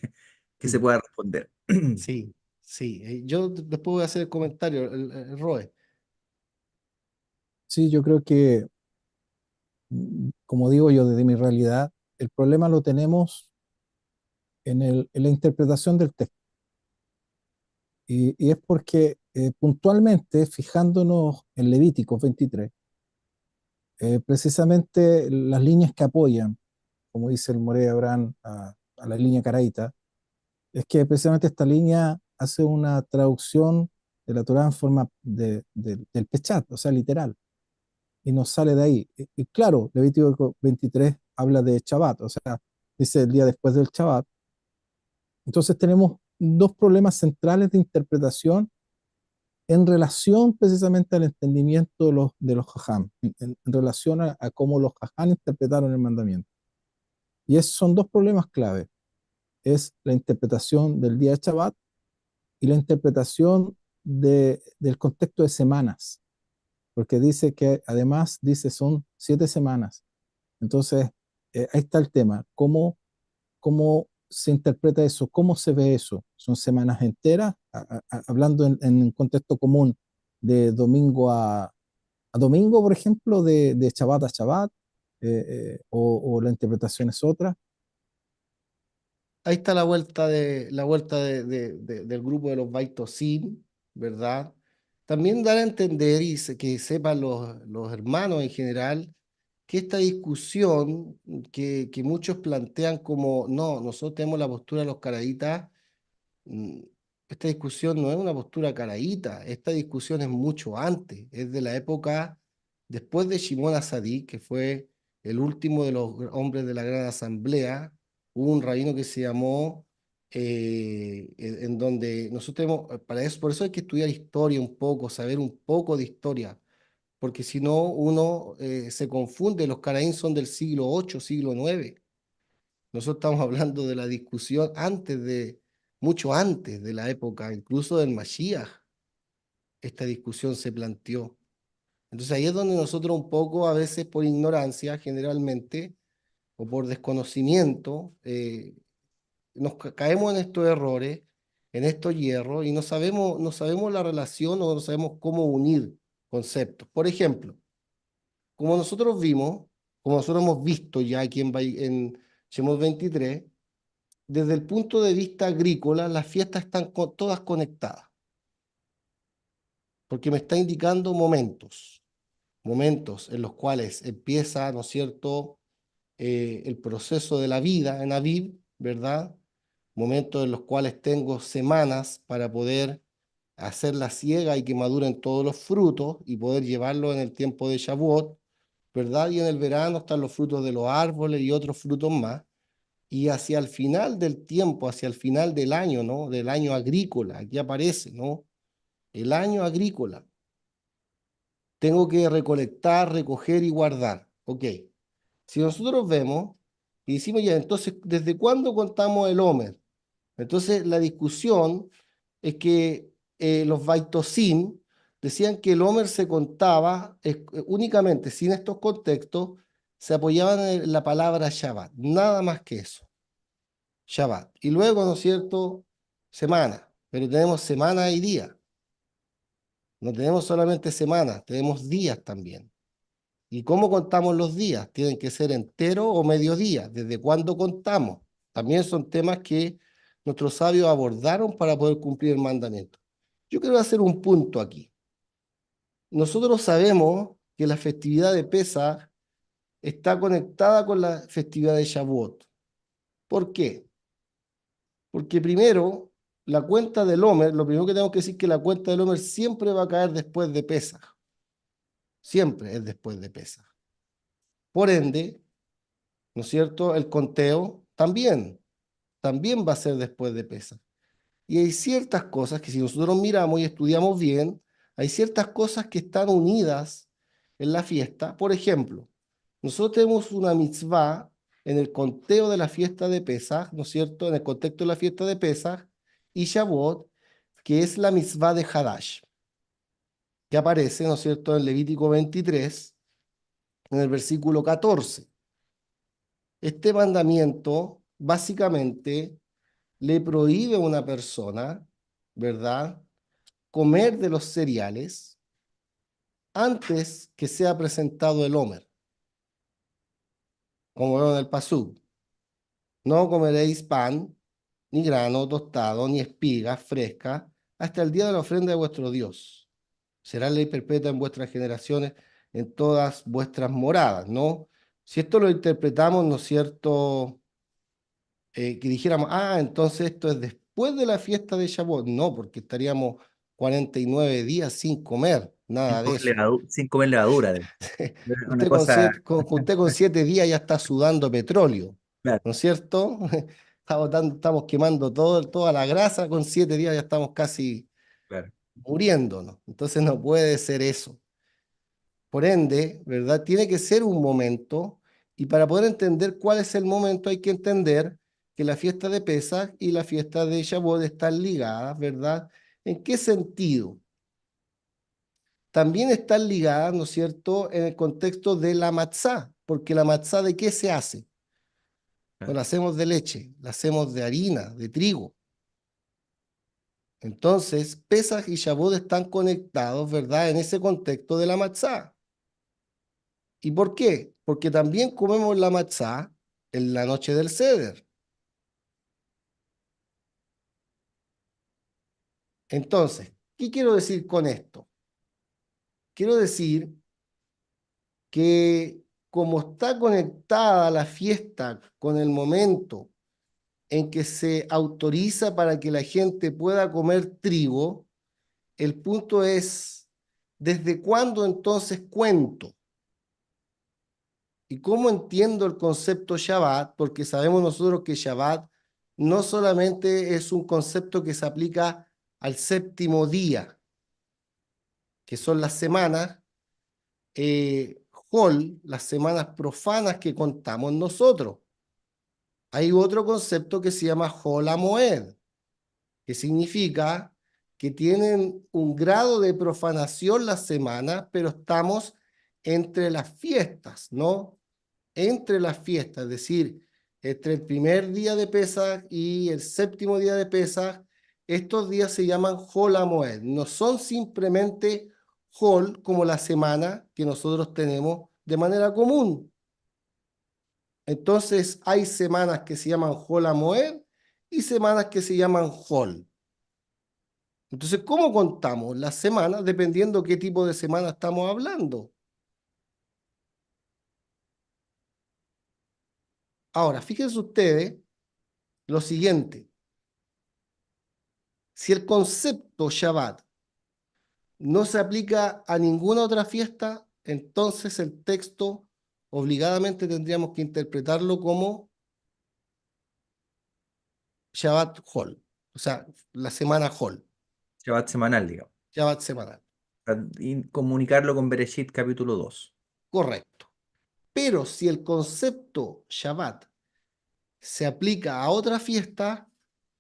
se Mm, pueda responder. sí, sí. Yo después voy a hacer el comentario, el Roe. Sí, yo creo que, como digo yo desde mi realidad, el problema lo tenemos en la interpretación del texto. Y es porque puntualmente, fijándonos en Levítico 23, precisamente las líneas que apoyan, como dice el Moré Abraham, a la línea caraíta, es que precisamente esta línea hace una traducción de la Torá en forma del Peshat, o sea, literal, y nos sale de ahí. Y claro, Levítico 23 habla de Shabbat, o sea, dice el día después del Shabbat. Entonces tenemos dos problemas centrales de interpretación en relación precisamente al entendimiento de los jajam, en relación a cómo los jajam interpretaron el mandamiento. Y esos son dos problemas clave. Es la interpretación del día de Shabbat y la interpretación del contexto de semanas, porque dice que además, dice, son 7 semanas. Entonces, ahí está el tema. ¿Cómo se interpreta eso? ¿Cómo se ve eso? ¿Son semanas enteras? Hablando en un contexto común de domingo a domingo, por ejemplo, de Shabbat a Shabbat, o la interpretación es otra. Ahí está del grupo de los Baitosim, ¿verdad? También dar a entender que sepan los hermanos en general que esta discusión que muchos plantean como, no, nosotros tenemos la postura de los caraítas. Mm, Esta discusión no es una postura caraíta, esta discusión es mucho antes, es de la época después de Shimon HaTzadik, que fue el último de los hombres de la Gran Asamblea. Hubo un rabino que se llamó, en donde nosotros tenemos, para eso, por eso hay que estudiar historia un poco, saber un poco de historia, porque si no uno se confunde, los caraín son del siglo 8, siglo 9. Nosotros estamos hablando de la discusión mucho antes de la época, incluso del Mashiach, esta discusión se planteó. Entonces ahí es donde nosotros un poco, a veces por ignorancia, generalmente, o por desconocimiento, caemos en estos errores, en estos hierros, y no sabemos la relación o no sabemos cómo unir conceptos. Por ejemplo, como nosotros vimos, como nosotros hemos visto ya aquí en Shemot 23, desde el punto de vista agrícola, las fiestas están todas conectadas, porque me está indicando momentos en los cuales empieza, ¿no es cierto?, el proceso de la vida en Aviv, ¿verdad? Momentos en los cuales tengo semanas para poder hacer la siega y que maduren todos los frutos y poder llevarlos en el tiempo de Shavuot, ¿verdad? Y en el verano están los frutos de los árboles y otros frutos más. Y hacia el final del tiempo, hacia el final del año, ¿no? Del año agrícola, aquí aparece, ¿no? El año agrícola. Tengo que recolectar, recoger y guardar. Ok. Si nosotros vemos y decimos ya, entonces, ¿desde cuándo contamos el Homer? Entonces, la discusión es que los Baitosim decían que el Homer se contaba únicamente, sin estos contextos, se apoyaban en la palabra Shabbat, nada más que eso. Shabbat. Y luego, ¿no es cierto?, semana. Pero tenemos semana y día. No tenemos solamente semanas, tenemos días también. ¿Y cómo contamos los días? ¿Tienen que ser entero o mediodía? ¿Desde cuándo contamos? También son temas que nuestros sabios abordaron para poder cumplir el mandamiento. Yo quiero hacer un punto aquí. Nosotros sabemos que la festividad de Pesaj está conectada con la festividad de Shavuot. ¿Por qué? Porque primero, la cuenta del Homer, lo primero que tengo que decir es que la cuenta del Homer siempre va a caer después de Pesaj. Siempre es después de Pesaj. Por ende, ¿no es cierto? El conteo también va a ser después de Pesaj. Y hay ciertas cosas que si nosotros miramos y estudiamos bien, hay ciertas cosas que están unidas en la fiesta. Por ejemplo, nosotros tenemos una mitzvah en el conteo de la fiesta de Pesaj, ¿no es cierto? En el contexto de la fiesta de Pesaj y Shavuot, que es la mitzvah de Hadash, que aparece, ¿no es cierto?, en Levítico 23, en el versículo 14. Este mandamiento básicamente le prohíbe a una persona, ¿verdad?, comer de los cereales antes que sea presentado el Homer, como vemos en el Pasuk. No comeréis pan, ni grano tostado, ni espigas frescas, hasta el día de la ofrenda de vuestro Dios. Será ley perpetua en vuestras generaciones, en todas vuestras moradas, ¿no? Si esto lo interpretamos, ¿no es cierto?, que dijéramos, entonces esto es después de la fiesta de Shavuot. No, porque estaríamos 49 días sin comer, nada de eso. Sin comer levadura. Una Usted cosa, usted con 7 días ya está sudando petróleo, claro, ¿no es cierto? Estamos quemando toda la grasa, con 7 días ya estamos casi claro. muriéndonos. Entonces no puede ser eso. Por ende, ¿verdad? Tiene que ser un momento, y para poder entender cuál es el momento hay que entender que la fiesta de Pesaj y la fiesta de Shavuot están ligadas, ¿verdad? ¿En qué sentido? También están ligadas, ¿no es cierto?, en el contexto de la matzá, porque la matzá, ¿de qué se hace? No la hacemos de leche, la hacemos de harina, de trigo. Entonces, Pesaj y Shavuot están conectados, ¿verdad?, en ese contexto de la matzá. ¿Y por qué? Porque también comemos la matzá en la noche del Seder. Entonces, ¿qué quiero decir con esto? Quiero decir que como está conectada la fiesta con el momento en que se autoriza para que la gente pueda comer trigo, el punto es, ¿desde cuándo entonces cuento? ¿Y cómo entiendo el concepto Shabbat? Porque sabemos nosotros que Shabbat no solamente es un concepto que se aplica al séptimo día, que son las semanas, las semanas profanas que contamos nosotros. Hay otro concepto que se llama Hol HaMoed, que significa que tienen un grado de profanación las semanas, pero estamos entre las fiestas, ¿no? Entre las fiestas, es decir, entre el primer día de Pesaj y el séptimo día de Pesaj, estos días se llaman Hol HaMoed, no son simplemente Hol como la semana que nosotros tenemos de manera común. Entonces hay semanas que se llaman Hol HaMoed y semanas que se llaman Hol. Entonces, ¿cómo contamos las semanas? Dependiendo qué tipo de semana estamos hablando. Ahora, fíjense ustedes lo siguiente. Si el concepto Shabbat no se aplica a ninguna otra fiesta, entonces el texto obligadamente tendríamos que interpretarlo como Shabbat Hol, o sea, la semana Hol, Shabbat semanal, digamos. Shabbat semanal. Y comunicarlo con Bereshit capítulo 2. Correcto. Pero si el concepto Shabbat se aplica a otra fiesta,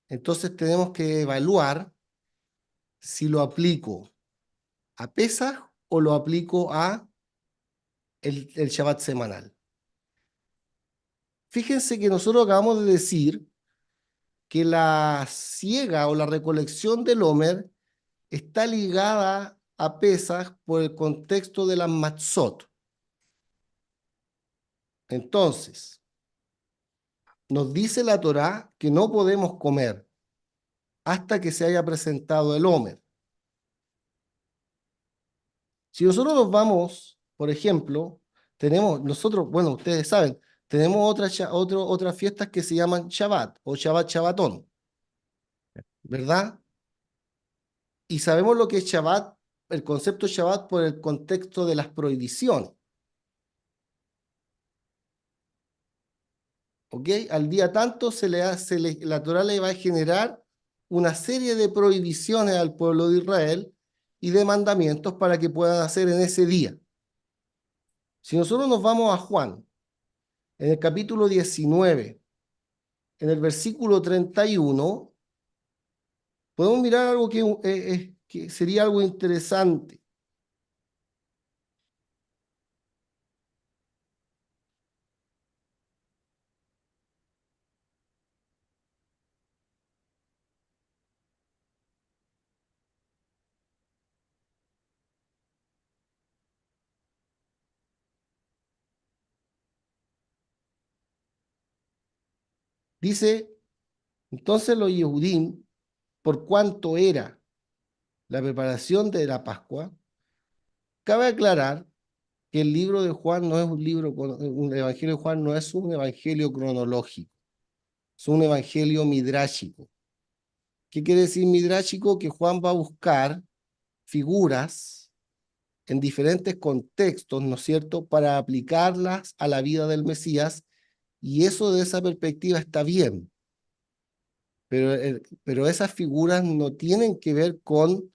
entonces tenemos que evaluar si lo aplico a Pesaj o lo aplico a el Shabbat semanal. Fíjense que nosotros acabamos de decir que la siega o la recolección del Homer está ligada a Pesaj por el contexto de las matzot. Entonces, nos dice la Torá que no podemos comer hasta que se haya presentado el Homer. Si nosotros nos vamos, por ejemplo, nosotros, bueno, ustedes saben, tenemos otras fiestas que se llaman Shabbat o Shabbat Shabbatón, ¿verdad? Y sabemos lo que es Shabbat, el concepto Shabbat por el contexto de las prohibiciones. ¿Ok? Al día tanto la Torá le va a generar una serie de prohibiciones al pueblo de Israel y de mandamientos para que puedan hacer en ese día. Si nosotros nos vamos a Juan, en el capítulo 19, en el versículo 31, podemos mirar algo que sería algo interesante. Dice, entonces los Yehudim, por cuanto era la preparación de la Pascua, cabe aclarar que el libro de Juan no es un evangelio de Juan no es un evangelio cronológico, es un evangelio midrásico. ¿Qué quiere decir midrásico? Que Juan va a buscar figuras en diferentes contextos, ¿no es cierto?, para aplicarlas a la vida del Mesías, y eso de esa perspectiva está bien. Pero esas figuras no tienen que ver con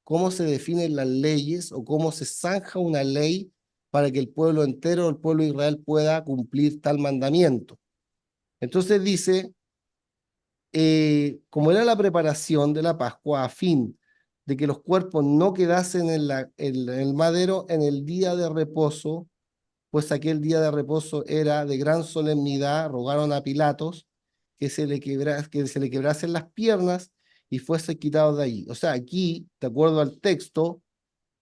cómo se definen las leyes o cómo se zanja una ley para que el pueblo entero, el pueblo de Israel, pueda cumplir tal mandamiento. Entonces dice, como era la preparación de la Pascua a fin de que los cuerpos no quedasen en el madero en el día de reposo, pues aquel día de reposo era de gran solemnidad, rogaron a Pilatos que se le quebrasen las piernas y fuese quitado de allí. O sea, aquí, de acuerdo al texto,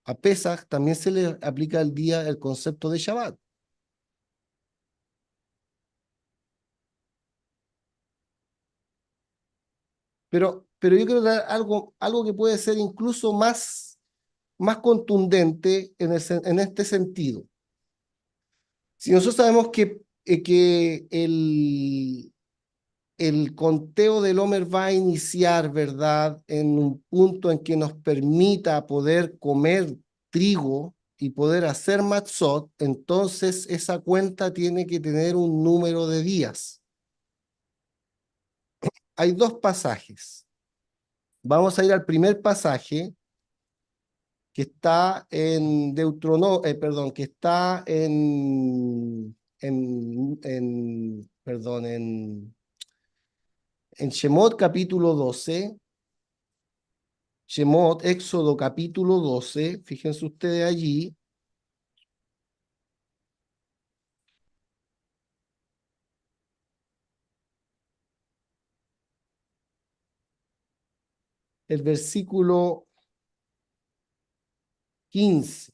a Pesaj también se le aplica el concepto de Shabbat. Pero yo creo que algo que puede ser incluso más contundente en este sentido. Si nosotros sabemos que el conteo del Homer va a iniciar, ¿verdad?, en un punto en que nos permita poder comer trigo y poder hacer matzot, entonces esa cuenta tiene que tener un número de días. Hay dos pasajes. Vamos a ir al primer pasaje que está en que está en Shemot capítulo 12, Shemot, Éxodo capítulo 12, fíjense ustedes allí, el versículo 15.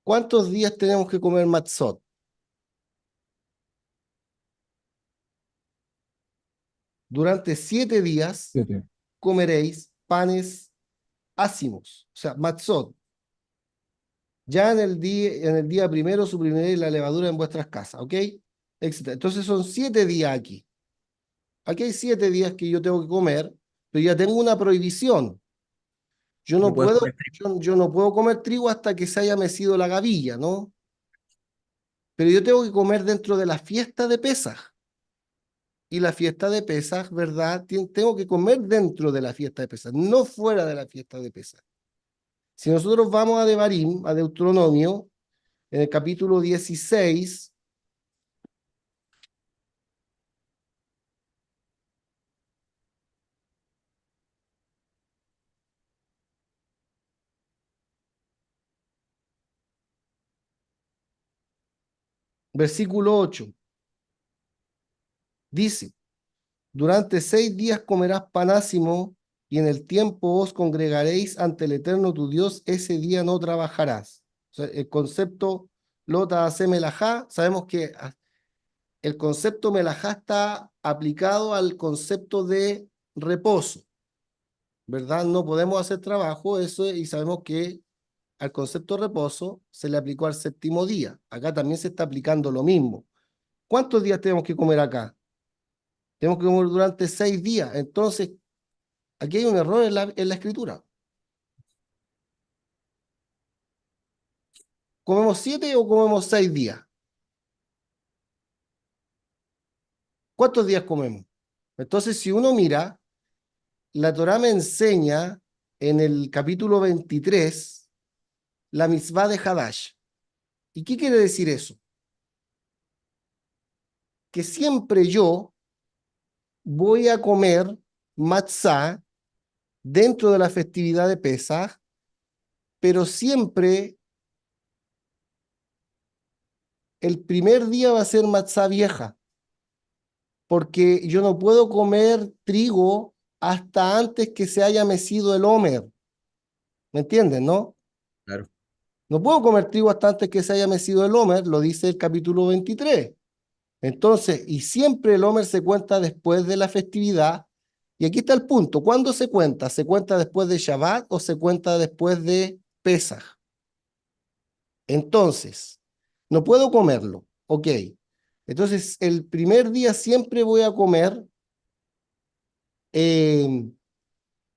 ¿Cuántos días tenemos que comer matzot? Durante 7 días 7. comeréis panes ácimos, o sea, matzot. Ya en el día primero suprimiréis la levadura en vuestras casas, ¿ok? Etcétera. Entonces son 7 días aquí. Aquí hay 7 días que yo tengo que comer, pero ya tengo una prohibición. Yo no No puedes puedo, comer trigo. yo no puedo comer trigo hasta que se haya mecido la gavilla, ¿no? Pero yo tengo que comer dentro de la fiesta de Pesaj. Y la fiesta de Pesaj, ¿verdad? Tengo que comer dentro de la fiesta de Pesaj, no fuera de la fiesta de Pesaj. Si nosotros vamos a Devarim, a Deuteronomio, en el capítulo 16, versículo 8, dice, durante 6 días comerás panásimo y en el tiempo os congregaréis ante el Eterno tu Dios, ese día no trabajarás. O sea, el concepto lota hace melajá, sabemos que el concepto melajá está aplicado al concepto de reposo, ¿verdad? No podemos hacer trabajo, y sabemos que al concepto de reposo se le aplicó al séptimo día. Acá también se está aplicando lo mismo. ¿Cuántos días tenemos que comer acá? Tenemos que comer durante 6 días. Entonces, aquí hay un error en la escritura. ¿Comemos 7 o comemos 6 días? ¿Cuántos días comemos? Entonces, si uno mira, la Torá me enseña en el capítulo 23 la mitzvah de Hadash. ¿Y qué quiere decir eso? Que siempre yo voy a comer matzá dentro de la festividad de Pesaj, pero siempre el primer día va a ser matzá vieja, porque yo no puedo comer trigo hasta antes que se haya mecido el homer. ¿Me entienden, no? Claro. No puedo comer trigo hasta antes que se haya mecido el homer, lo dice el capítulo 23. Entonces, y siempre el homer se cuenta después de la festividad. Y aquí está el punto. ¿Cuándo se cuenta? ¿Se cuenta después de Shabbat o se cuenta después de Pesaj? Entonces, no puedo comerlo. Ok. Entonces, el primer día siempre voy a comer eh,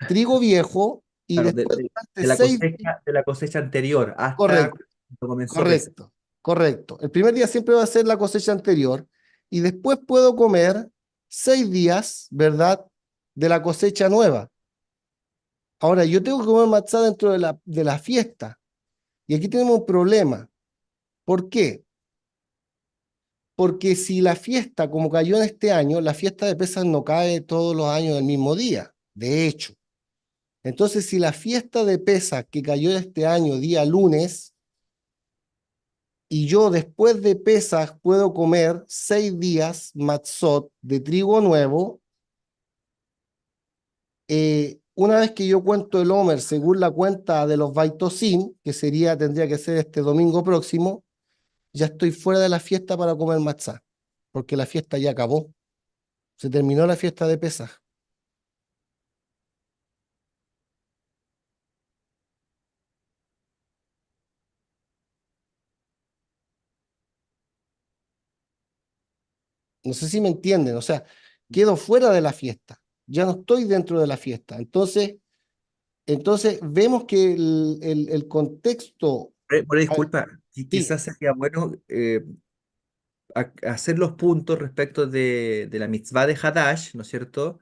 trigo viejo y Claro, después durante de la 6 cosecha, de la cosecha anterior hasta correcto, cuando comenzó Pesach. correcto, correcto. El primer día siempre va a ser la cosecha anterior y después puedo comer 6 días, ¿verdad? de la cosecha nueva. Ahora, yo tengo que comer matzá dentro de la fiesta. Y aquí tenemos un problema. ¿Por qué? Porque si la fiesta, como cayó en este año, la fiesta de Pesas no cae todos los años del mismo día, de hecho. Entonces, si la fiesta de Pesas que cayó este año día lunes, y yo después de Pesas puedo comer 6 días matzot de trigo nuevo, una vez que yo cuento el Omer según la cuenta de los Baitosim, que tendría que ser este domingo próximo, ya estoy fuera de la fiesta para comer matzá, porque la fiesta ya acabó. Se terminó la fiesta de Pesaj. No sé si me entienden, o sea, quedo fuera de la fiesta, ya no estoy dentro de la fiesta. Entonces vemos que el contexto, ah, Disculpa, sí, quizás sería bueno hacer los puntos respecto de la mitzvah de Hadash, ¿no es cierto?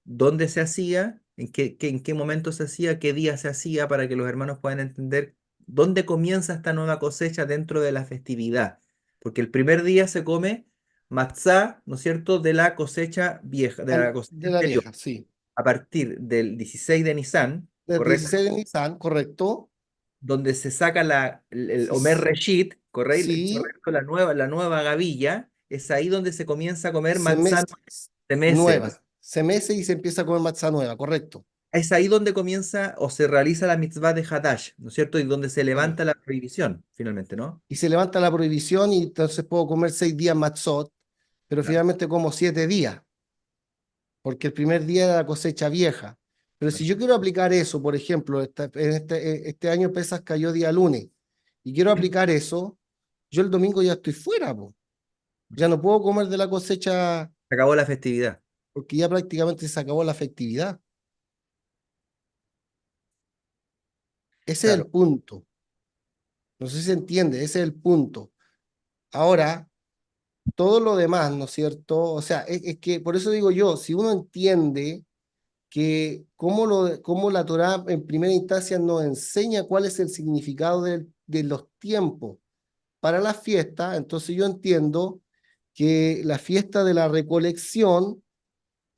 ¿Dónde se hacía? En qué momento se hacía? ¿Qué día se hacía? Para que los hermanos puedan entender dónde comienza esta nueva cosecha dentro de la festividad. Porque el primer día se come matzá, ¿no es cierto?, de la cosecha vieja, de la cosecha de la anterior, vieja, sí. a partir del 16 de Nisan, Del ¿correcto? 16 de Nisan, correcto. Donde se saca el Omer Se- Reshit, Sí, correcto, la nueva gavilla, es ahí donde se comienza a comer se mes, manzana de meses. nueva. Se mece y se empieza a comer matzá nueva, correcto. Es ahí donde comienza o se realiza la mitzvah de Hadash, ¿no es cierto? Y donde se Sí. levanta la prohibición, finalmente, ¿no? Y se levanta la prohibición y entonces puedo comer 6 días matzot, pero Claro, finalmente como 7 días, porque el primer día era la cosecha vieja. Pero si claro. yo quiero aplicar eso, por ejemplo, este año Pesas cayó día lunes, y quiero aplicar eso, yo el domingo ya estoy fuera, po. Ya no puedo comer de la cosecha Se acabó la festividad. porque ya prácticamente se acabó la festividad. Ese es el Claro. punto. No sé si se entiende, ese es el punto. Ahora, todo lo demás, ¿no es cierto? O sea, es que por eso digo yo, si uno entiende que cómo la Torá en primera instancia nos enseña cuál es el significado de los tiempos para la fiesta, entonces yo entiendo que la fiesta de la recolección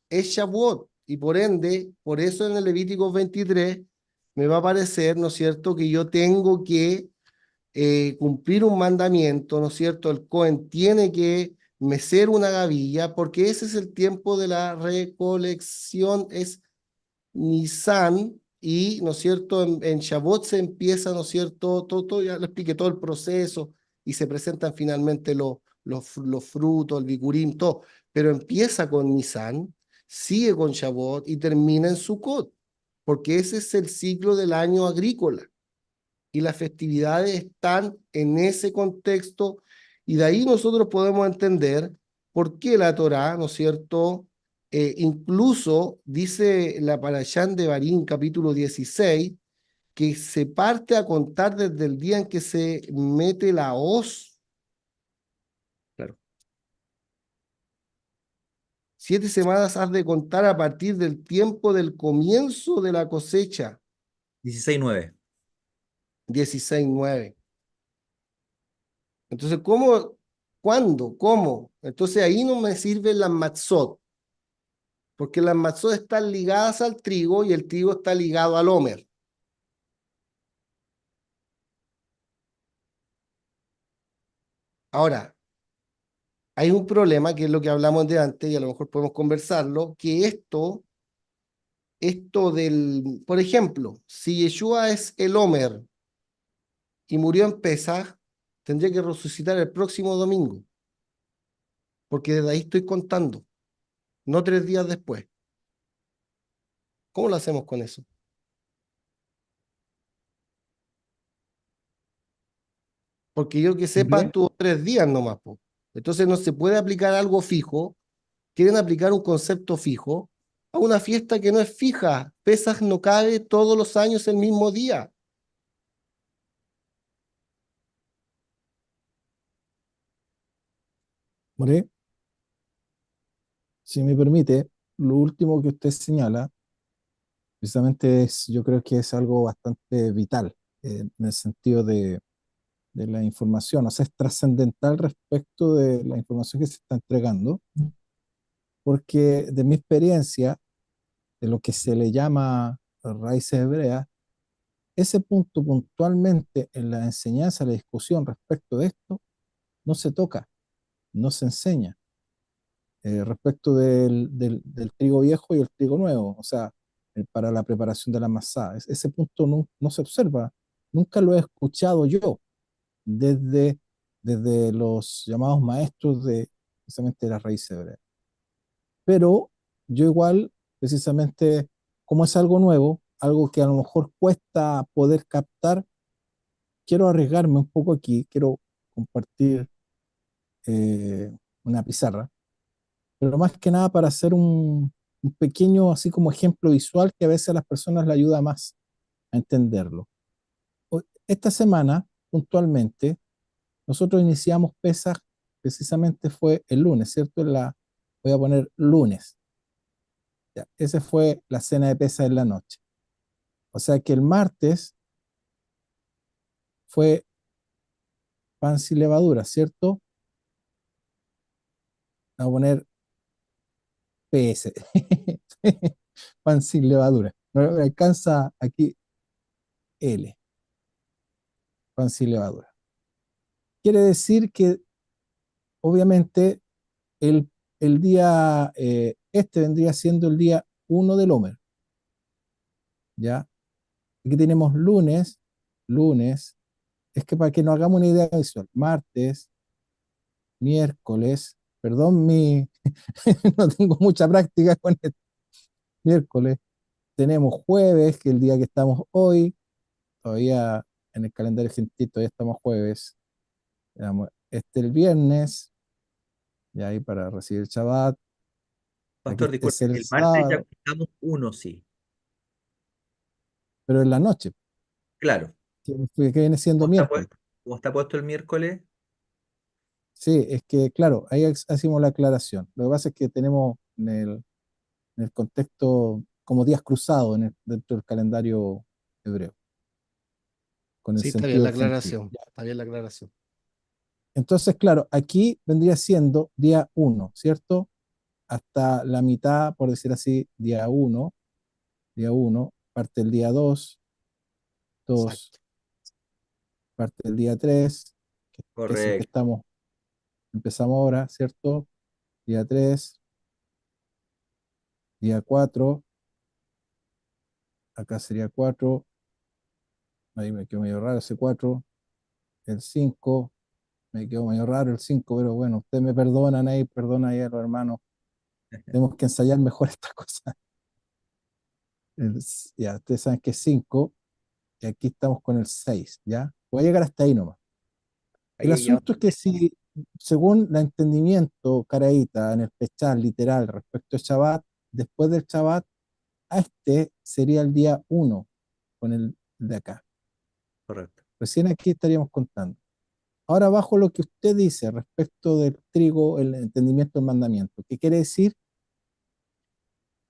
es Shavuot, y por ende, por eso en el Levítico 23 me va a parecer, ¿no es cierto?, que yo tengo que cumplir un mandamiento, ¿no es cierto? El Cohen tiene que mecer una gavilla, porque ese es el tiempo de la recolección, es Nisan, y, ¿no es cierto?, en Shavuot se empieza, ¿no es cierto?, todo, ya lo expliqué, todo el proceso, y se presentan finalmente los frutos, el bikurim, todo, pero empieza con Nisan, sigue con Shavuot y termina en Sukkot, porque ese es el ciclo del año agrícola y las festividades están en ese contexto, y de ahí nosotros podemos entender por qué la Torá, ¿no es cierto? Incluso dice la Parashán de Barín, capítulo 16, que se parte a contar desde el día en que se mete la hoz. Claro. 7 semanas has de contar a partir del tiempo del comienzo de la cosecha. 16:9. 16:9. Entonces, ¿cómo? ¿Cuándo? ¿Cómo? Entonces ahí no me sirven las matzot, porque las matzot están ligadas al trigo y el trigo está ligado al homer. Ahora, hay un problema que es lo que hablamos de antes y a lo mejor podemos conversarlo, que por ejemplo, si Yeshua es el homer y murió en Pesaj, tendría que resucitar el próximo domingo, porque desde ahí estoy contando, no 3 días después. ¿Cómo lo hacemos con eso? Porque yo que sepa, Simple. estuvo 3 días nomás, po. Entonces no se puede aplicar algo fijo. Quieren aplicar un concepto fijo a una fiesta que no es fija. Pesaj no cabe todos los años el mismo día. More, si me permite, lo último que usted señala, precisamente yo creo que es algo bastante vital, en el sentido de la información, o sea, es trascendental respecto de la información que se está entregando, porque de mi experiencia, de lo que se le llama raíces hebreas, ese punto puntualmente en la enseñanza, la discusión respecto de esto, no se toca, no se enseña. Respecto del trigo viejo y el trigo nuevo, o sea, para la preparación de la masa. Ese punto no se observa, nunca lo he escuchado yo desde, desde los llamados maestros de precisamente de la raíz hebrea. Pero yo igual, precisamente, como es algo nuevo, algo que a lo mejor cuesta poder captar, quiero arriesgarme un poco aquí, quiero compartir eh, una pizarra, pero más que nada para hacer un pequeño, así como ejemplo visual que a veces a las personas le ayuda más a entenderlo. Esta semana, puntualmente, nosotros iniciamos pesas, precisamente fue el lunes, ¿cierto? Voy a poner lunes. Ya, esa fue la cena de pesas en la noche. O sea que el martes fue pan sin levadura, ¿cierto? Vamos a poner PS, pan sin levadura. No me alcanza aquí L, pan sin levadura. Quiere decir que obviamente el, el día, este vendría siendo el día 1 del Homer, ¿ya? Aquí tenemos lunes, es que para que nos hagamos una idea visual, martes, miércoles, perdón, no tengo mucha práctica con esto, miércoles, tenemos jueves, que es el día que estamos hoy, todavía en el calendario gentil todavía estamos jueves, este el viernes, y ahí para recibir el Shabbat, aquí Pastor, este es disculpe, el el martes ya sábado, contamos uno, sí. pero en la noche, Claro. que viene siendo ¿Cómo está miércoles. puesto? ¿Cómo está puesto el miércoles? Sí, es que claro, ahí hacemos la aclaración. Lo que pasa es que tenemos en el contexto como días cruzados dentro del calendario hebreo, con el Sí, está bien sentido la del gentil. aclaración. Está bien la aclaración. Entonces, claro, aquí vendría siendo día 1, ¿cierto? Hasta la mitad, por decir así, día uno parte el día 2, 2 Exacto. parte el día 3, que es el que Correcto. empezamos ahora, ¿cierto? Día 3, día 4, acá sería 4, ahí me quedó medio raro ese 4, el 5, me quedó medio raro el 5, pero bueno, ustedes me perdonan ahí, perdona ahí a los hermanos, tenemos que ensayar mejor estas cosas. Ya, ustedes saben que es 5, y aquí estamos con el 6, ¿ya? Voy a llegar hasta ahí nomás. El Ahí ya. asunto es que si, según el entendimiento caraíta en el Pechal literal respecto al Shabbat, después del Shabbat, a este sería el día 1 con el de acá. Correcto. Recién aquí estaríamos contando. Ahora, bajo lo que usted dice respecto del trigo, el entendimiento del mandamiento, ¿qué quiere decir?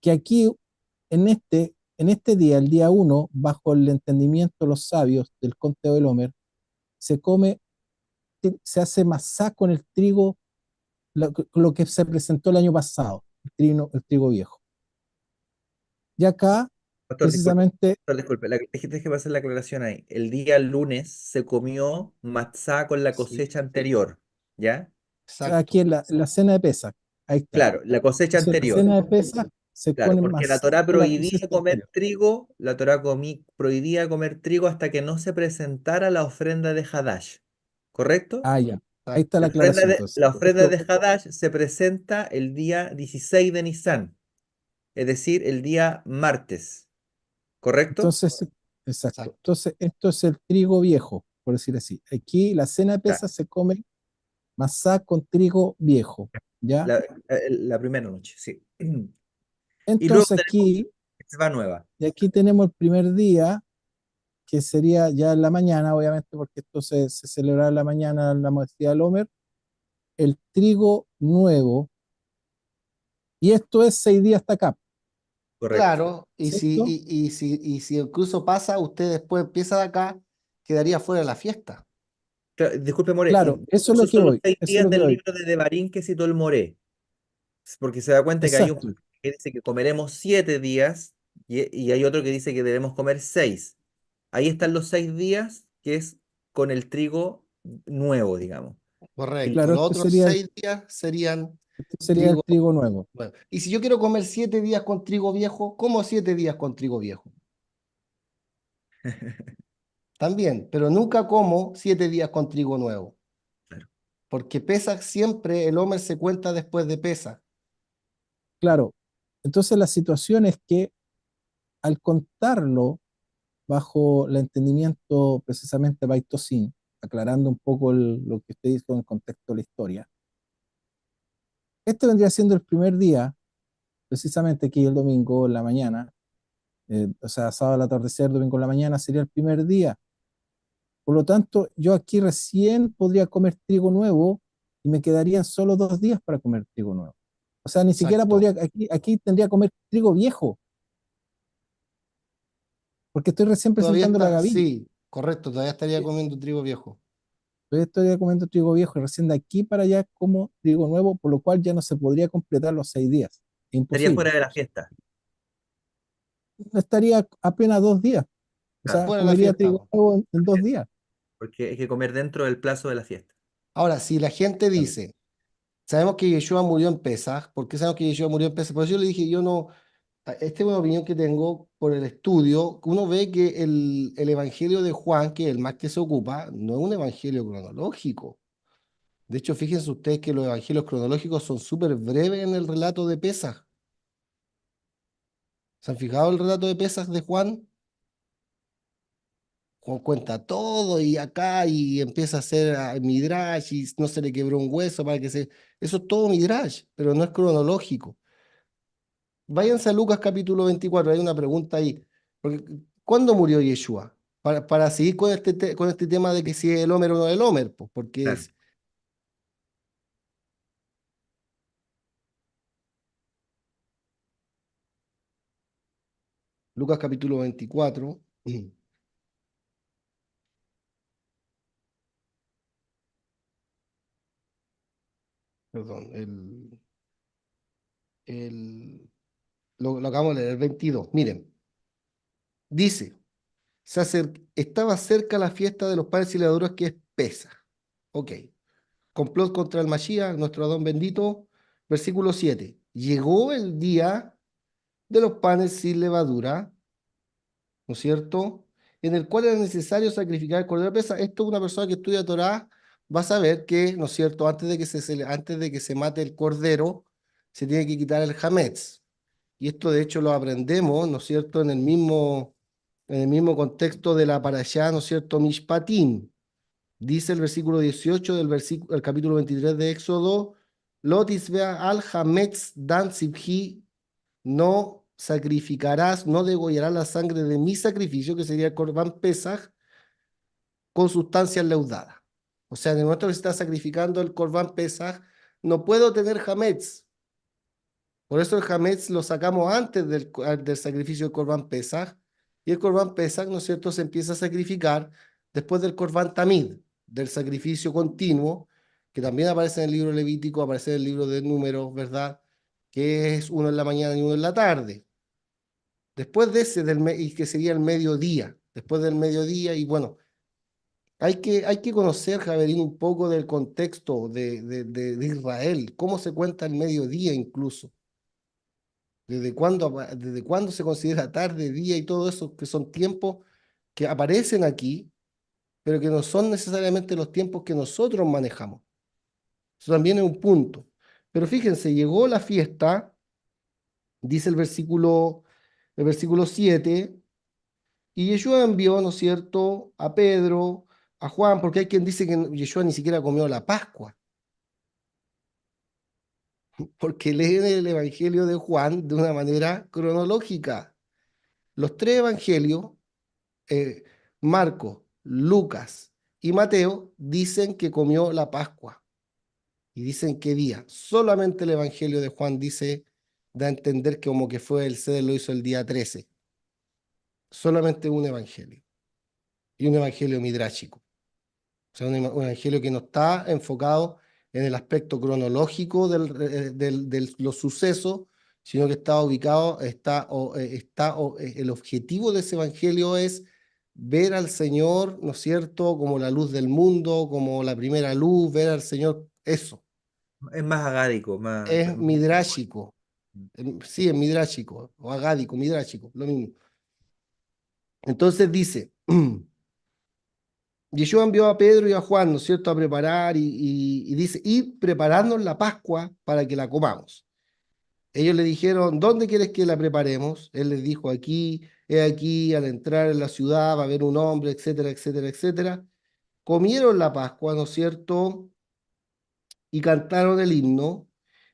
Que aquí, en este día, el día 1, bajo el entendimiento de los sabios del conteo del Homer, se come, se hace masá con el trigo, lo que se presentó el año pasado, el trigo viejo. Y acá, Pastor, disculpe. precisamente, Pastor, disculpe. Déjeme hacer la aclaración ahí. El día lunes se comió matzá con la Sí, cosecha anterior, ¿ya? aquí exacto. en la cena de Pesach, ahí está. Claro, la cosecha Entonces, la anterior. cena de Pesach se Claro, pone porque la masá Torá con la prohibía cosecha comer anterior. trigo, la Torá prohibía comer trigo hasta que no se presentara la ofrenda de Hadash, ¿correcto? Ah, ya. Ahí está Exacto. la aclaración, entonces. La ofrenda de Hadash se presenta el día 16 de Nisan, es decir, el día martes, ¿correcto? Entonces, exacto. Exacto. Entonces, esto es el trigo viejo, por decir así. Aquí la cena de Ya, Pesach se come masá con trigo viejo, ¿ya? la primera noche, sí. Y luego Entonces tenemos aquí, va nueva, y aquí tenemos el primer día, que sería ya en la mañana, obviamente, porque esto se celebra en la mañana, la modestia del Homer, el trigo nuevo, Y esto es 6 días hasta acá, Correcto. Claro, ¿cierto? y si incluso pasa, usted después empieza de acá, quedaría fuera de la fiesta. Disculpe, More, Claro, eso es lo esos que son los voy, seis eso es días lo que del voy. libro de Devarim que citó el More, porque se da cuenta que hay un Exacto, pasaje que dice que comeremos 7 días y hay otro que dice que debemos comer 6. Ahí están los 6 días, que es con el trigo nuevo, digamos. Y Correcto. claro, Los otros 6 días serían este sería el trigo. trigo nuevo. Bueno, y si yo quiero comer 7 días con trigo viejo, ¿cómo 7 días con trigo viejo? También, pero nunca como 7 días con trigo nuevo, claro, porque Pesaj siempre, el Homer se cuenta después de Pesaj. Claro, entonces la situación es que al contarlo bajo el entendimiento precisamente Baitosín, aclarando un poco lo que usted dijo en el contexto de la historia, este vendría siendo el primer día, precisamente aquí el domingo en la mañana, o sea, sábado al atardecer, domingo en la mañana sería el primer día. Por lo tanto, yo aquí recién podría comer trigo nuevo y me quedarían solo 2 días para comer trigo nuevo. O sea, ni siquiera Exacto. podría, aquí tendría que comer trigo viejo, porque estoy recién Todavía presentando la está, gavilla. sí, correcto, todavía estaría comiendo trigo viejo. Todavía estoy comiendo trigo viejo y recién de aquí para allá como trigo nuevo, por lo cual ya no se podría completar los 6 días. estaría fuera Imposible. de la fiesta. Estaría apenas 2 días. O Claro, sea, Fuera de la comería fiesta. trigo nuevo en 2 días. porque hay que comer dentro del plazo de la fiesta. Ahora, si la gente Claro. dice, sabemos que Yeshua murió en Pesaj, ¿por qué sabemos que Yeshua murió en Pesaj? Por eso yo le dije, yo no, esta es una opinión que tengo por el estudio, uno ve que el Evangelio de Juan, que es el más que se ocupa, no es un evangelio cronológico. De hecho, fíjense ustedes que los evangelios cronológicos son súper breves en el relato de Pesaj. ¿Se han fijado el relato de Pesaj de Juan? Juan cuenta todo y acá y empieza a hacer midrash y no se le quebró un hueso para que se... Eso es todo midrash, pero no es cronológico. Váyanse a Lucas capítulo 24, hay una pregunta ahí. Porque, ¿cuándo murió Yeshua? Para seguir con con este tema de que si es el Homer o no es el Homer, pues, porque Claro. es Lucas capítulo 24, perdón, el, lo acabamos de leer, el 22. Miren, dice, estaba cerca la fiesta de los panes y levaduras que es Pesa. Ok. Complot contra el Mashiach, nuestro Adón bendito. Versículo 7. Llegó el día de los panes sin levadura, ¿no es cierto? En el cual era necesario sacrificar el cordero de Pesa. Esto una persona que estudia Torah va a saber que, ¿no es cierto? Antes de que se mate el cordero, se tiene que quitar el hametz. Y esto de hecho lo aprendemos, ¿no es cierto? En el mismo contexto de la parashá, ¿no es cierto? Mishpatim. Dice el versículo 18 el capítulo 23 de Éxodo, Lotis vea al hametz dan sibhi, no sacrificarás, no degollarás la sangre de mi sacrificio, que sería el Corban Pesaj, con sustancias leudadas. O sea, en el momento que se está sacrificando el Corban Pesaj, no puedo tener hametz. Por eso el hametz lo sacamos antes del sacrificio del Corban Pesaj, y el Corban Pesaj, ¿no es cierto?, se empieza a sacrificar después del Corban Tamid, del sacrificio continuo, que también aparece en el libro Levítico, aparece en el libro de Números, ¿verdad?, que es uno en la mañana y uno en la tarde. Después de ese, y que sería el mediodía, después del mediodía, y bueno, hay que conocer, Javerín, un poco del contexto de Israel, cómo se cuenta el mediodía incluso. Desde cuándo se considera tarde, día y todo eso, que son tiempos que aparecen aquí, pero que no son necesariamente los tiempos que nosotros manejamos? Eso también es un punto. Pero fíjense, llegó la fiesta, dice el versículo 7, y Yeshua envió, ¿no es cierto?, a Pedro, a Juan, porque hay quien dice que Yeshua ni siquiera comió la Pascua, porque leen el Evangelio de Juan de una manera cronológica. Los tres evangelios, eh, Marcos, Lucas y Mateo, dicen que comió la Pascua. ¿Y dicen qué día? Solamente el Evangelio de Juan dice da a entender que como que fue el Seder lo hizo el día 13. Solamente un evangelio. Y un evangelio midráchico. O sea, un evangelio que no está enfocado en el aspecto cronológico de los sucesos, sino que está ubicado, el objetivo de ese evangelio es ver al Señor, ¿no es cierto?, como la luz del mundo, como la primera luz, ver al Señor, eso, Es más agádico, más... es midráchico. Sí, es midráchico, o agádico, midráchico, lo mismo. Entonces dice, Yeshua envió a Pedro y a Juan, ¿no es cierto?, a preparar y dice, y prepararnos la Pascua para que la comamos. Ellos le dijeron, ¿dónde quieres que la preparemos? Él les dijo, aquí, he aquí, al entrar en la ciudad va a haber un hombre, etcétera, etcétera, etcétera. Comieron la Pascua, ¿no es cierto?, y cantaron el himno.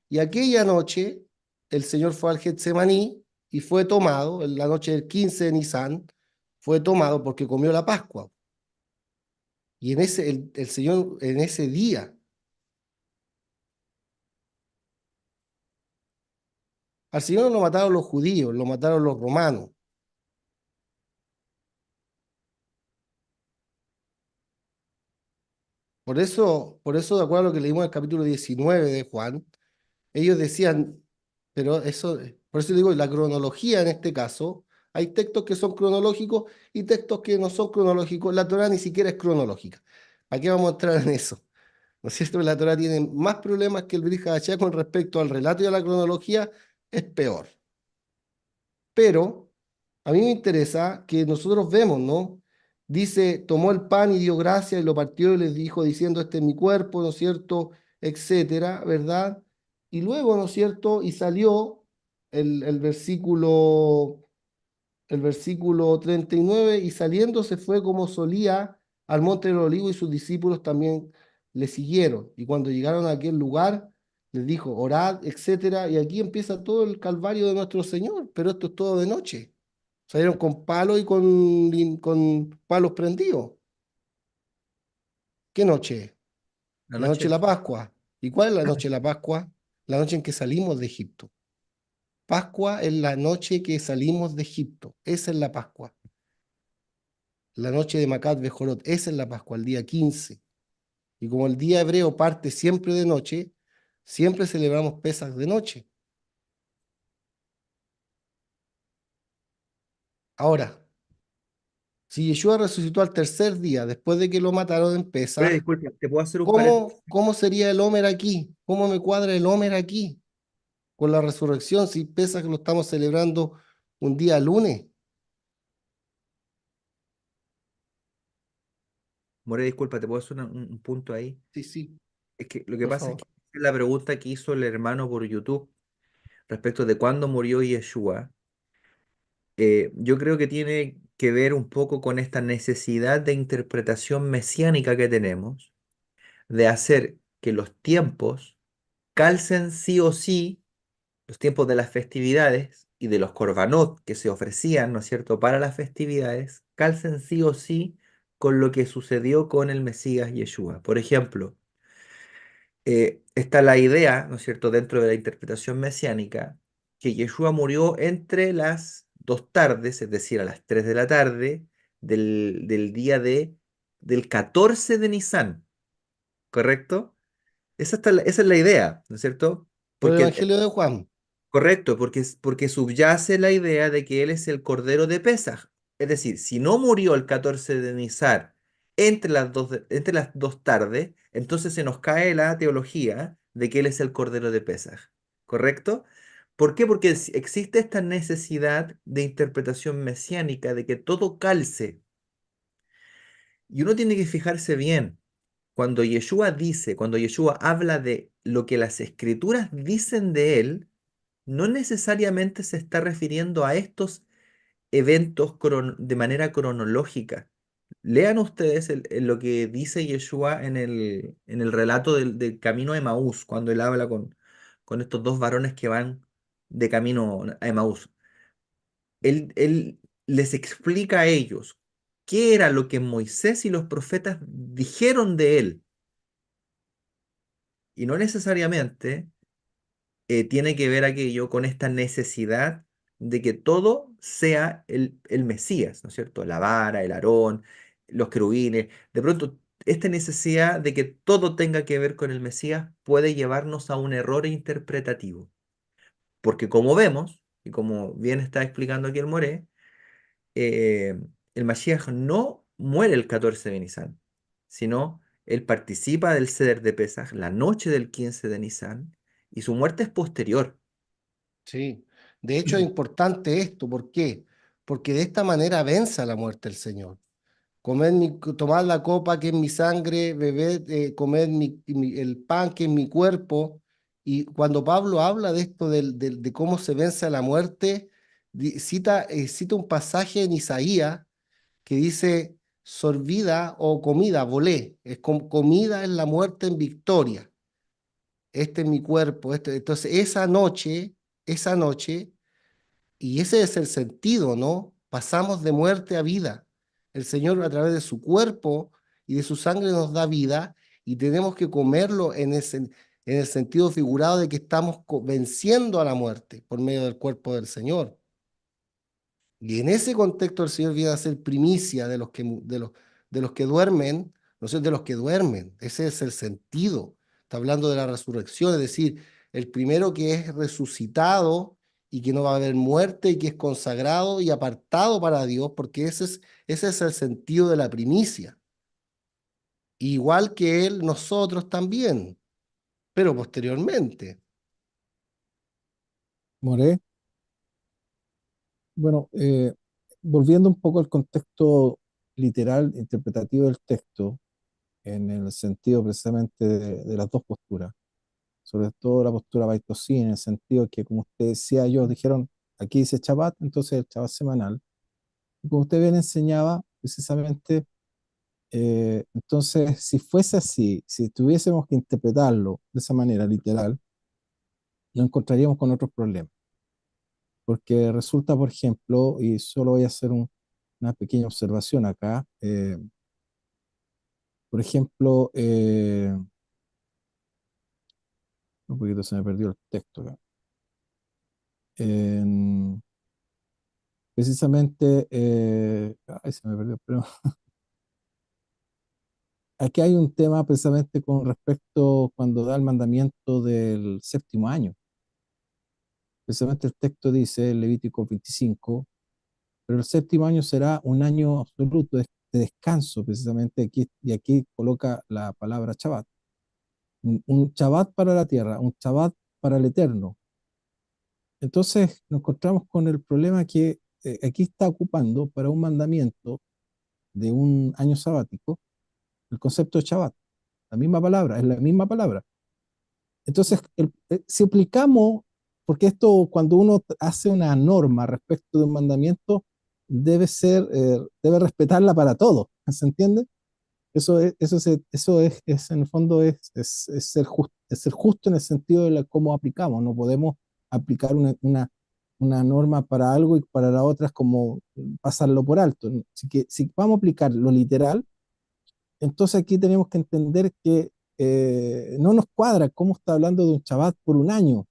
Y aquella noche el Señor fue al Getsemaní y fue tomado, en la noche del 15 de Nisan, fue tomado porque comió la Pascua. Y el Señor en ese día, al Señor no lo mataron los judíos, lo mataron los romanos. Por eso, de acuerdo a lo que leímos en el capítulo 19 de Juan, ellos decían, pero eso, por eso digo, la cronología en este caso, hay textos que son cronológicos y textos que no son cronológicos. La Torá ni siquiera es cronológica. ¿Para qué vamos a entrar en eso? ¿No es cierto? La Torá tiene más problemas que el Brit Hadashah con respecto al relato y a la cronología, es peor. Pero a mí me interesa que nosotros vemos, ¿no? Dice, tomó el pan y dio gracias y lo partió y les dijo diciendo, este es mi cuerpo, ¿no es cierto? Etcétera, ¿verdad? Y luego, ¿no es cierto? Y salió el, el versículo, el versículo 39, y saliendo se fue como solía al monte del Olivo y sus discípulos también le siguieron. Y cuando llegaron a aquel lugar, les dijo, orad, etcétera. Y aquí empieza todo el calvario de nuestro Señor, pero esto es todo de noche. Salieron con palos y con palos prendidos. ¿Qué noche? La La noche noche de la Pascua. ¿Y cuál es la noche de la Pascua? La noche en que salimos de Egipto. Pascua es la noche que salimos de Egipto. Esa es la Pascua. La noche de Macat Bejorot. Esa es la Pascua, el día 15. Y como el día hebreo parte siempre de noche, siempre celebramos Pesaj de noche. Ahora, si Yeshua resucitó al tercer día, después de que lo mataron en Oye, Pesaj, disculpa, ¿te puedo hacer un paréntesis? ¿cómo sería el Homer aquí? ¿Cómo me cuadra el Homer aquí con la resurrección si Pesaj lo estamos celebrando un día lunes? More, disculpa, ¿te puedo hacer un punto ahí? Sí, sí, Es que lo que por pasa es que favor. la pregunta que hizo el hermano por YouTube respecto de cuándo murió Yeshua, yo creo que tiene que ver un poco con esta necesidad de interpretación mesiánica que tenemos, de hacer que los tiempos calcen sí o sí, los tiempos de las festividades y de los korbanot que se ofrecían, ¿no es cierto?, para las festividades, calcen sí o sí con lo que sucedió con el Mesías Yeshua. Por ejemplo, está la idea, ¿no es cierto?, dentro de la interpretación mesiánica, que Yeshua murió entre las 2 tardes, es decir, a las 3 de la tarde del día del 14 de Nisan, ¿correcto? Esa es la idea, ¿no es cierto? Por el Porque Evangelio de Juan. correcto, porque subyace la idea de que él es el Cordero de Pesaj. Es decir, si no murió el 14 de Nisar entre las 2 tardes, entonces se nos cae la teología de que él es el Cordero de Pesaj. ¿Correcto? ¿Por qué? Porque existe esta necesidad de interpretación mesiánica, de que todo calce. Y uno tiene que fijarse bien. Cuando Yeshua habla de lo que las escrituras dicen de él, no necesariamente se está refiriendo a estos eventos de manera cronológica. Lean ustedes lo que dice Yeshua en el relato del camino a Emaús, cuando él habla con estos dos varones que van de camino a Emaús. Él les explica a ellos qué era lo que Moisés y los profetas dijeron de él. Y no necesariamente tiene que ver aquello con esta necesidad de que todo sea el Mesías, ¿no es cierto? La vara, el Aarón, los querubines. De pronto, esta necesidad de que todo tenga que ver con el Mesías puede llevarnos a un error interpretativo. Porque como vemos, y como bien está explicando aquí el Moré, eh, el Mashiach no muere el 14 de Nisan, sino él participa del Seder de Pesaj la noche del 15 de Nisan y su muerte es posterior. Sí. De hecho, es importante esto. ¿Por qué? Porque de esta manera vence a la muerte el Señor. Tomar la copa que es mi sangre, beber, comer el pan que es mi cuerpo. Y cuando Pablo habla de esto, de cómo se vence a la muerte, cita un pasaje en Isaías que dice, sorbida o comida, volé, comida es la muerte en victoria. Este es mi cuerpo. Entonces, esa noche, y ese es el sentido, ¿no? Pasamos de muerte a vida. El Señor a través de su cuerpo y de su sangre nos da vida y tenemos que comerlo en el sentido figurado de que estamos venciendo a la muerte por medio del cuerpo del Señor. Y en ese contexto el Señor viene a ser primicia de los que duermen, no sé, de los que duermen. Ese es el sentido. Está hablando de la resurrección, es decir, el primero que es resucitado y que no va a haber muerte y que es consagrado y apartado para Dios, porque ese es el sentido de la primicia. Igual que Él, nosotros también, pero posteriormente. Moré. Bueno, volviendo un poco al contexto literal, interpretativo del texto, en el sentido precisamente de las dos posturas, sobre todo la postura Baitosí, en el sentido que, como usted decía, ellos dijeron, aquí dice Shabbat, entonces el Shabbat semanal. Y como usted bien enseñaba, precisamente, entonces, si fuese así, si tuviésemos que interpretarlo de esa manera literal, nos encontraríamos con otros problemas. Porque resulta, por ejemplo, y solo voy a hacer una pequeña observación acá, por ejemplo, un poquito se me perdió el texto acá. En- precisamente, ay, se me perdió, pero aquí hay un tema precisamente con respecto cuando da el mandamiento del séptimo año. Precisamente el texto dice, Levítico 25, pero el séptimo año será un año absoluto de descanso, precisamente aquí, y aquí coloca la palabra Shabbat. Un Shabbat para la tierra, un Shabbat para el eterno. Entonces nos encontramos con el problema que aquí está ocupando para un mandamiento de un año sabático el concepto de Shabbat. La misma palabra, es la misma palabra. Entonces, si aplicamos, porque esto cuando uno hace una norma respecto de un mandamiento, debe respetarla para todos, ¿se entiende? Eso es en el fondo es ser justo en el sentido de cómo aplicamos. No podemos aplicar una norma para algo y para la otra es como pasarlo por alto. Así que si vamos a aplicar lo literal, entonces aquí tenemos que entender que no nos cuadra cómo está hablando de un Shabbat por un año.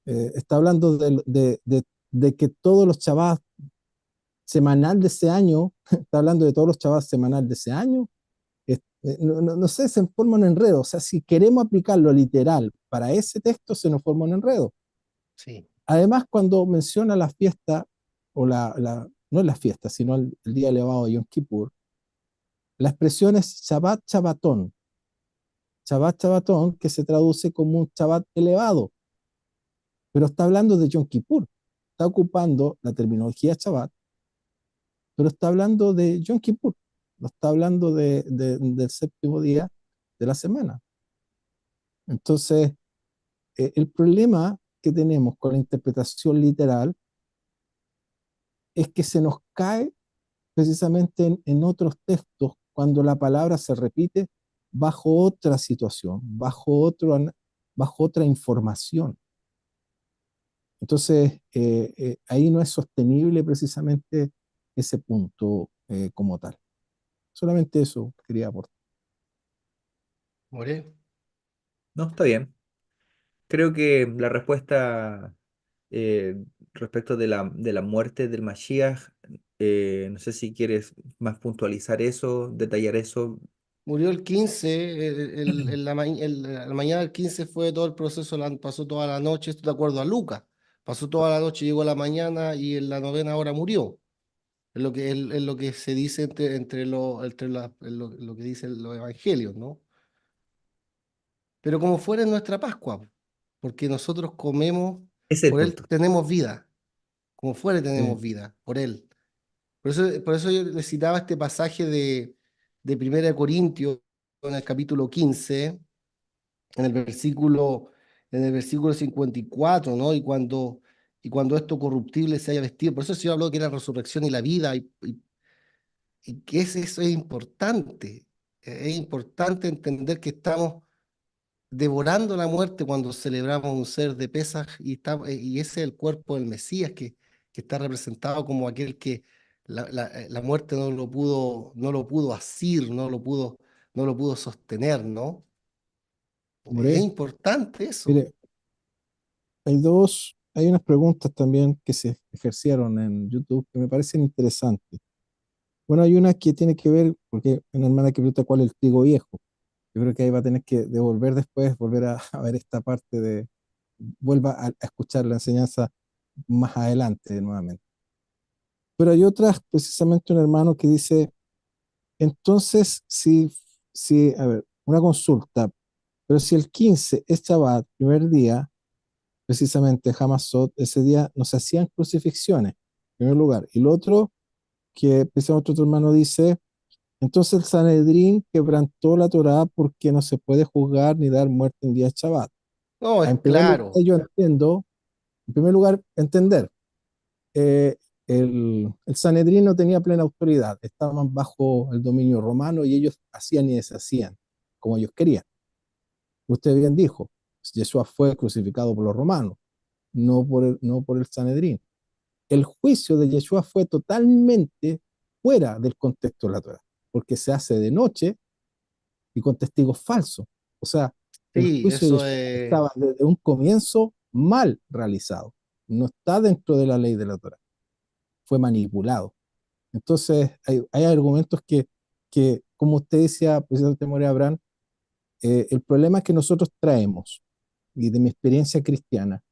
Está hablando de que todos los Shabbat semanal de ese año, está hablando de todos los Shabbat semanal de ese año. No sé, se forma un enredo. O sea, si queremos aplicarlo literal para ese texto, se nos forma un enredo. Sí, Además, cuando menciona la fiesta, o no es la fiesta, sino el día elevado de Yom Kippur, la expresión es Shabbat Shabbatón. Shabbat Shabbatón, que se traduce como un Shabbat elevado, pero está hablando de Yom Kippur. Está ocupando la terminología Shabbat, pero está hablando de Yom Kippur. No está hablando del séptimo día de la semana. Entonces, el problema que tenemos con la interpretación literal es que se nos cae precisamente en otros textos cuando la palabra se repite bajo otra situación, bajo otra información. Entonces, ahí no es sostenible precisamente ese punto como tal. Solamente eso quería aportar. More. No, está bien. Creo que la respuesta respecto de la muerte del Mashiach, no sé si quieres más puntualizar eso, detallar eso. Murió el 15, la mañana del 15 fue todo el proceso, pasó toda la noche, esto de acuerdo a Lucas. Pasó toda la noche, llegó a la mañana y en la novena hora murió. Es lo que se dice lo que dicen los evangelios, ¿no? Pero como fuera en nuestra Pascua, porque nosotros comemos, Ese es el por Él punto. tenemos vida, como fuera tenemos Sí. vida, por Él. Por eso yo le citaba este pasaje de 1 Corintios, en el capítulo 15 en el versículo, en el versículo 54, ¿no? Y cuando esto corruptible se haya vestido, por eso el Señor habló que era la resurrección y la vida, y que eso es importante. Es importante entender que estamos devorando la muerte cuando celebramos un ser de Pesaj y ese es el cuerpo del Mesías que está representado como aquel que la muerte no lo pudo asir, no lo pudo sostener, ¿no? Es More, importante eso. mire, hay unas preguntas también que se ejercieron en YouTube que me parecen interesantes. Bueno, hay una que tiene que ver, porque una hermana que pregunta cuál es el trigo viejo. Yo creo que ahí va a tener que devolver después, volver a ver esta parte vuelva a escuchar la enseñanza más adelante nuevamente. Pero hay otras, precisamente un hermano que dice, entonces, a ver, una consulta, pero si el 15 es Shabbat, primer día, precisamente Hamasot, ese día no se hacían crucifixiones, en primer lugar. Y lo otro, que precisamente otro hermano dice, entonces el Sanedrín quebrantó la Torá porque no se puede juzgar ni dar muerte en día de Shabbat. No, es En primer lugar, claro. yo entiendo, en primer lugar, entender, eh, el Sanedrín no tenía plena autoridad, estaban bajo el dominio romano y ellos hacían y deshacían como ellos querían. Usted bien dijo, Yeshua fue crucificado por los romanos, no por el Sanedrín. El juicio de Yeshua fue totalmente fuera del contexto de la Torah, porque se hace de noche y con testigos falsos. O sea, el Sí, juicio de eso Yeshua es. estaba desde un comienzo mal realizado, no está dentro de la ley de la Torah, fue manipulado. Entonces, hay argumentos como usted decía, presidente Morea Abraham, el problema es que nosotros traemos, y de mi experiencia cristiana,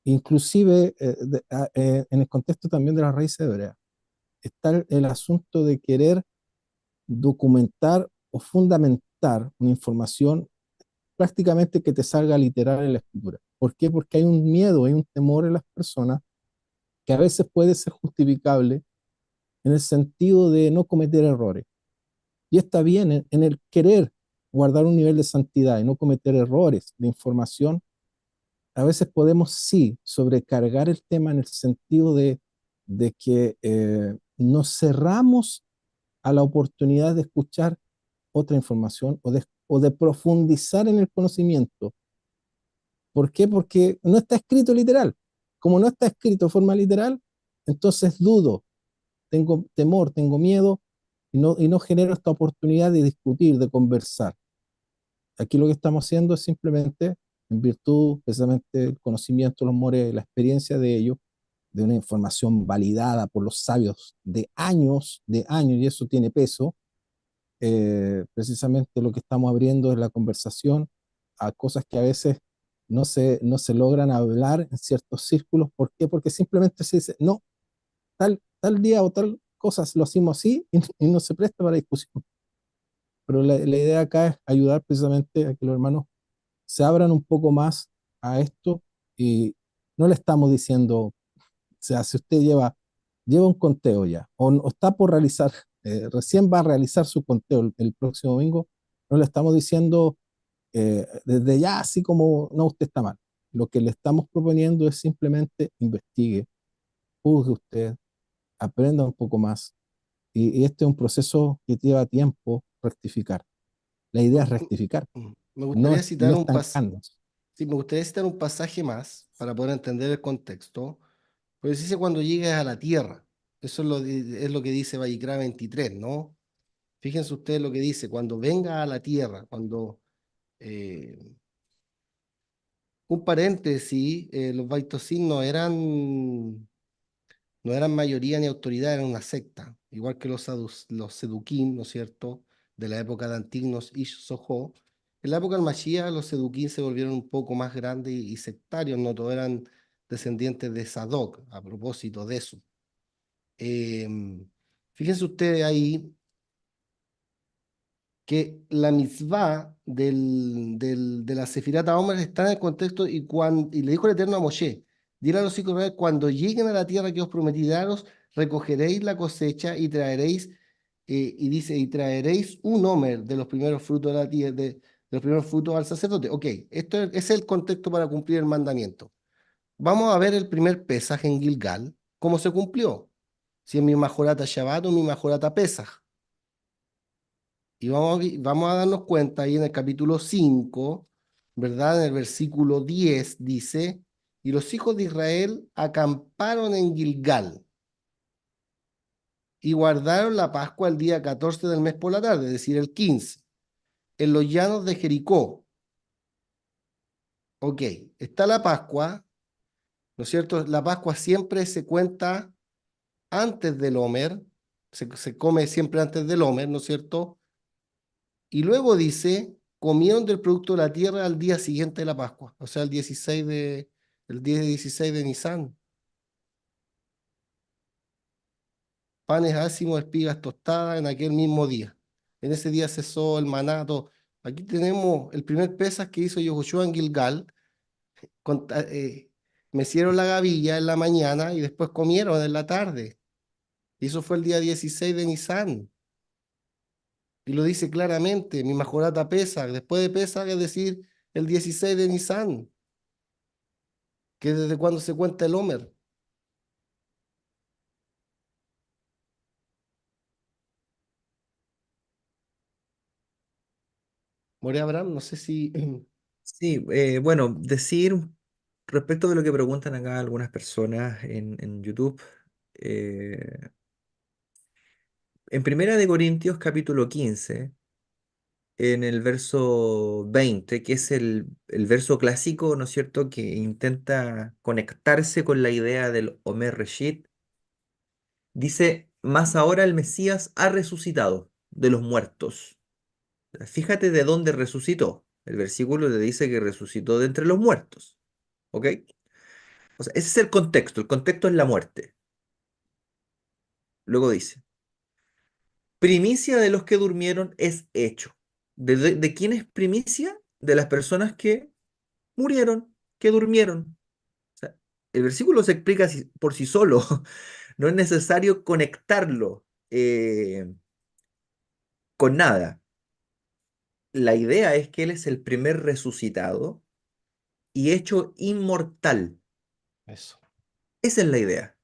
inclusive en el contexto también de las raíces hebreas, está el asunto de querer documentar o fundamentar una información prácticamente que te salga literal en la escritura. ¿Por qué? Porque hay un miedo, hay un temor en las personas que a veces puede ser justificable en el sentido de no cometer errores. Y está bien en el querer guardar un nivel de santidad y no cometer errores de información. A veces podemos sí sobrecargar el tema en el sentido de que nos cerramos a la oportunidad de escuchar otra información o de profundizar en el conocimiento. ¿Por qué? Porque no está escrito literal. Como no está escrito de forma literal, entonces dudo, tengo temor, tengo miedo y no genero esta oportunidad de discutir, de conversar. Aquí lo que estamos haciendo es simplemente, en virtud precisamente del conocimiento de los mores, la experiencia de ellos, de una información validada por los sabios de años, y eso tiene peso, precisamente lo que estamos abriendo es la conversación a cosas que a veces no se logran hablar en ciertos círculos. ¿Por qué? Porque simplemente se dice, no, tal día o tal cosa lo hacemos así y no se presta para discusión. Pero la idea acá es ayudar precisamente a que los hermanos se abran un poco más a esto y no le estamos diciendo, o sea, si usted lleva un conteo ya o está por realizar, recién va a realizar su conteo el próximo domingo, no le estamos diciendo desde ya así como no, usted está mal. Lo que le estamos proponiendo es simplemente investigue, juzgue usted, aprenda un poco más y este es un proceso que lleva tiempo rectificar. La idea es rectificar, Me no, gustaría no citar estancarnos. sí, me gustaría citar un pasaje más para poder entender el contexto. Porque se dice cuando llegues a la tierra. Eso es lo que dice Vallicrá 23, ¿no? Fíjense ustedes lo que dice, cuando venga a la tierra, eh, Un paréntesis, los Baitosín no eran mayoría ni autoridad, eran una secta, igual que los Seduquín, ¿no es cierto?, de la época de Antignos y Sojó. En la época del Mashiach, los Seduquín se volvieron un poco más grandes y sectarios, no todos eran descendientes de Sadoc, a propósito de eso. Fíjense ustedes ahí que la mitzvah de la Sefirata Omer está en el contexto y le dijo el Eterno a Moshe, dile a los hijos de Israel, cuando lleguen a la tierra que os prometí daros, recogeréis la cosecha y traeréis, y dice, y traeréis un Omer de los primeros frutos de la tierra, de los primeros frutos al sacerdote. Ok, ese es el contexto para cumplir el mandamiento. Vamos a ver el primer Pesaj en Gilgal, cómo se cumplió. Si es mi Majorata Shabbat o mi Majorata Pesaj. Y vamos a darnos cuenta ahí en el capítulo 5, ¿verdad? En el versículo 10 dice, y los hijos de Israel acamparon en Gilgal y guardaron la Pascua el día 14 del mes por la tarde, es decir, el 15, en los llanos de Jericó. Ok, está la Pascua, ¿no es cierto? La Pascua siempre se cuenta antes del Omer, se come siempre antes del Omer, ¿no es cierto? Y luego dice, comieron del producto de la tierra al día siguiente de la Pascua, o sea, el día 16 de Nisan. Panes ácimos, espigas tostadas en aquel mismo día. En ese día cesó el manato. Aquí tenemos el primer Pesaj que hizo Yoshua en Gilgal. Con- eh, Mecieron la gavilla en la mañana y después comieron en la tarde. Y eso fue el día 16 de Nisan. Y lo dice claramente, mi majorata Pesaj, después de Pesaj, es decir, el 16 de Nisan, que es desde cuando se cuenta el Omer. Morea Abraham, no sé si... Sí, bueno, decir respecto de lo que preguntan acá algunas personas en YouTube, eh, en Primera de Corintios capítulo 15, en el verso 20, que es el verso clásico, ¿no es cierto?, que intenta conectarse con la idea del Omer Reshit, dice, más ahora el Mesías ha resucitado de los muertos. Fíjate de dónde resucitó. El versículo le dice que resucitó de entre los muertos. ¿Ok? O sea, ese es el contexto es la muerte. Luego dice, primicia de los que durmieron es hecho. ¿De quién es primicia? De las personas que murieron, que durmieron. O sea, el versículo se explica por sí solo. No es necesario conectarlo con nada. La idea es que Él es el primer resucitado y hecho inmortal. Eso. Esa es la idea.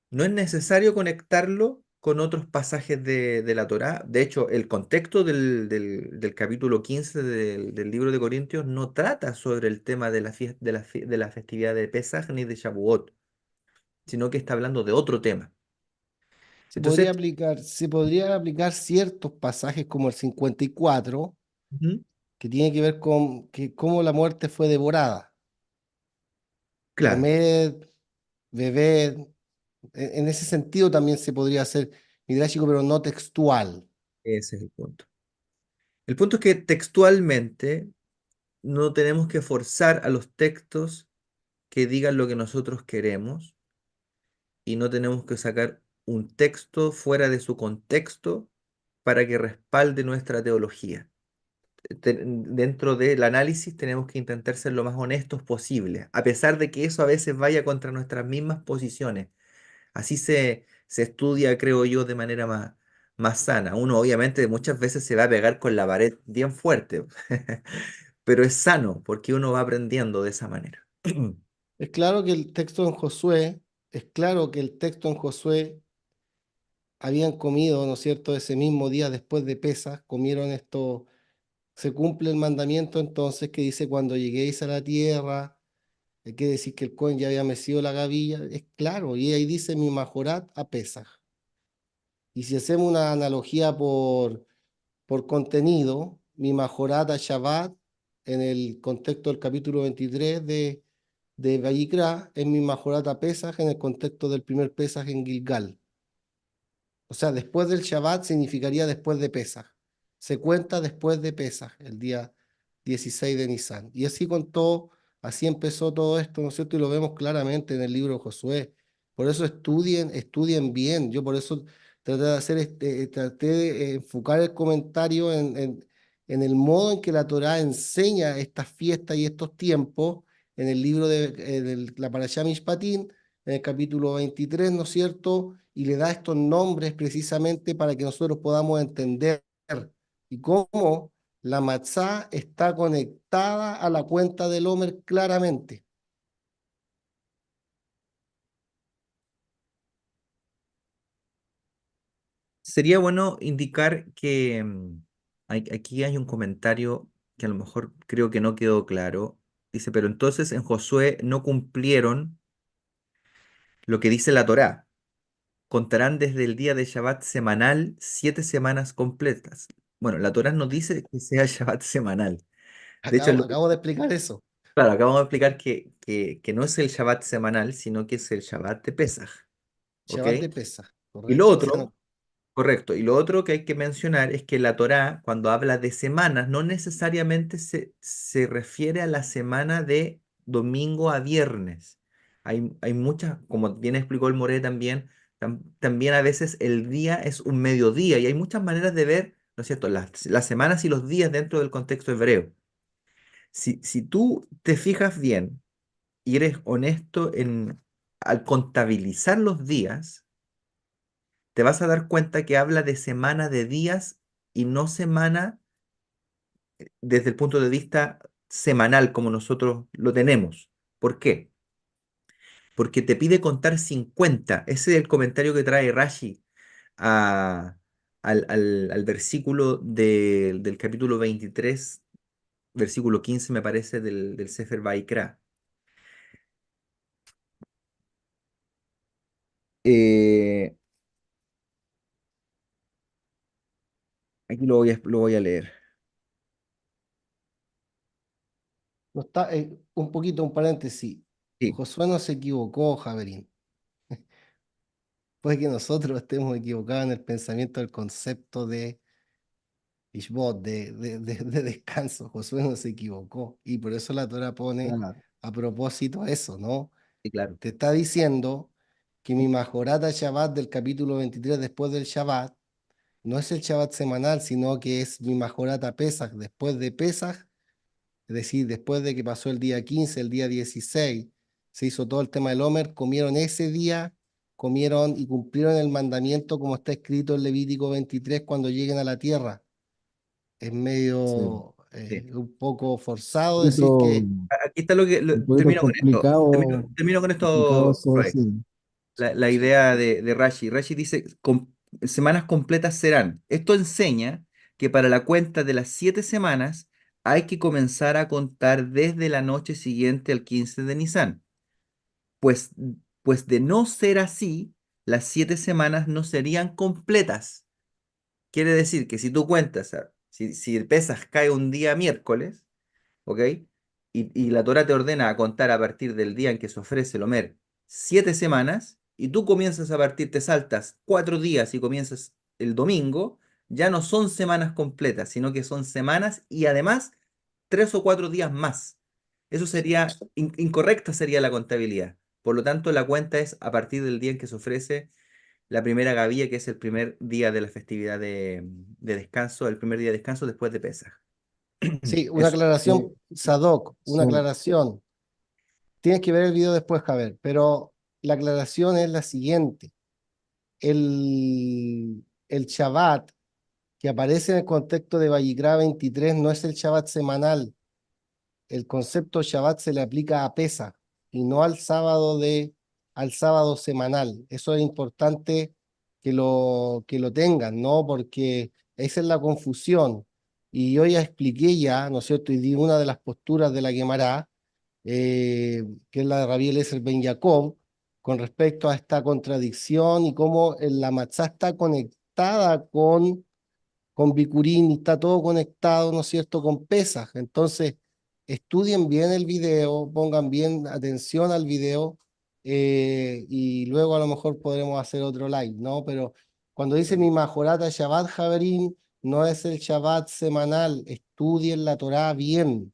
No es necesario conectarlo con otros pasajes de la Torá. De hecho, el contexto del capítulo 15 del libro de Corintios no trata sobre el tema de la festividad de Pesaj ni de Shavuot, sino que está hablando de otro tema. Entonces, Se podría aplicar ciertos pasajes como el 54, ujú, que tiene que ver con cómo la muerte fue devorada. claro, Comer, beber, en ese sentido también se podría hacer midrásico, pero no textual. ese es el punto. El punto es que textualmente no tenemos que forzar a los textos que digan lo que nosotros queremos y no tenemos que sacar un texto fuera de su contexto para que respalde nuestra teología. Dentro del análisis tenemos que intentar ser lo más honestos posible, a pesar de que eso a veces vaya contra nuestras mismas posiciones. Así se estudia, creo yo, de manera más sana. Uno obviamente muchas veces se va a pegar con la pared bien fuerte, pero es sano porque uno va aprendiendo de esa manera. Es claro que el texto en Josué, es claro que el texto en Josué habían comido, ¿no es cierto?, ese mismo día después de Pesas, comieron esto, se cumple el mandamiento entonces que dice cuando lleguéis a la tierra, hay que decir que el Cohen ya había mecido la gavilla, es claro, y ahí dice mi majorat a Pesaj. Y si hacemos una analogía por contenido, mi majorat a Shabbat, en el contexto del capítulo 23 de Vayikra, es mi Majorata Pesaj en el contexto del primer Pesaj en Gilgal. O sea, después del Shabbat significaría después de Pesaj. Se cuenta después de Pesaj, el día 16 de Nisan. Y así contó, así empezó todo esto, ¿no es cierto? Y lo vemos claramente en el libro de Josué. Por eso estudien bien. Yo por eso traté de hacer traté de enfocar el comentario en el modo en que la Torá enseña estas fiestas y estos tiempos en el libro de la Parashá Mishpatim, en el capítulo 23, ¿no es cierto? Y le da estos nombres precisamente para que nosotros podamos entender y cómo la matzá está conectada a la cuenta del Homer claramente. Sería bueno indicar que aquí hay un comentario que a lo mejor creo que no quedó claro. Dice, pero entonces en Josué no cumplieron lo que dice la Torá. Contarán desde el día de Shabbat semanal 7 semanas completas. Bueno, la Torá no dice que sea Shabbat semanal. De hecho, Acabo de explicar eso. claro, acabamos de explicar que no es el Shabbat semanal, sino que es el Shabbat de Pesaj. ¿Ok? Shabbat de Pesaj, Y lo ¿correcto? O sea, otro, correcto, y lo otro que hay que mencionar es que la Torá, cuando habla de semanas, no necesariamente se refiere a la semana de domingo a viernes. Hay muchas, como bien explicó el Moré también, también a veces el día es un mediodía y hay muchas maneras de ver, ¿no es cierto?, las semanas y los días dentro del contexto hebreo. Si tú te fijas bien y eres honesto al contabilizar los días, te vas a dar cuenta que habla de semana de días y no semana desde el punto de vista semanal como nosotros lo tenemos. ¿Por qué? Porque te pide contar 50. Ese es el comentario que trae Rashi a- al versículo del capítulo 23, versículo 15 me parece del Sefer Vaikra. Eh, Aquí lo voy a leer. no está, un poquito, un paréntesis. Sí, Josué no se equivocó, Javerín. Puede que nosotros estemos equivocados en el pensamiento del concepto de Ishbot, de descanso. Josué no se equivocó. Y por eso la Torah pone Claro, a propósito eso, ¿no? sí, claro. Te está diciendo que mi Majorata Shabbat del capítulo 23 después del Shabbat no es el Shabbat semanal, sino que es mi Majorata Pesach después de Pesach, es decir, después de que pasó el día 15, el día 16, se hizo todo el tema del Homer, comieron ese día, comieron y cumplieron el mandamiento como está escrito en Levítico 23 cuando lleguen a la tierra. Es sí. medio Sí. un poco forzado decir Poquito, que Aquí está lo que un poquito termino con esto. complicado, Termino con complicado esto, eso de Roy. decir. La idea de Rashi. Rashi dice, semanas completas serán. Esto enseña que para la cuenta de las 7 semanas hay que comenzar a contar desde la noche siguiente al 15 de Nisan. Pues, pues de no ser así, las 7 semanas no serían completas. Quiere decir que si tú cuentas, si el Pesaj cae un día miércoles, ¿ok? Y la Torá te ordena a contar a partir del día en que se ofrece el Omer 7 semanas, y tú comienzas a partir, te saltas 4 días y comienzas el domingo, ya no son semanas completas, sino que son semanas y además 3 o 4 días más. Eso sería, incorrecta sería la contabilidad. Por lo tanto, la cuenta es a partir del día en que se ofrece la primera gavilla, que es el primer día de la festividad de descanso, el primer día de descanso después de Pesaj. sí, una Eso. aclaración, Sadoc, una Son, aclaración. Tienes que ver el video después, Javier, pero la aclaración es la siguiente. El Shabbat que aparece en el contexto de Vayikra 23 no es el Shabbat semanal. El concepto Shabbat se le aplica a Pesach y no al sábado semanal. Eso es importante que lo tengan, ¿no? Porque esa es la confusión. Y yo ya expliqué ya, ¿no es cierto? Y di una de las posturas de la Guemará, que es la de Rabbi Eliezer Ben Jacob, con respecto a esta contradicción y cómo la matzá está conectada con Bikurín y está todo conectado, ¿no es cierto?, con Pesaj. Entonces, estudien bien el video, pongan bien atención al video, y luego a lo mejor podremos hacer otro live, ¿no? Pero cuando dice mi Majorata Shabbat Javerín, no es el Shabbat semanal, estudien la Torá bien,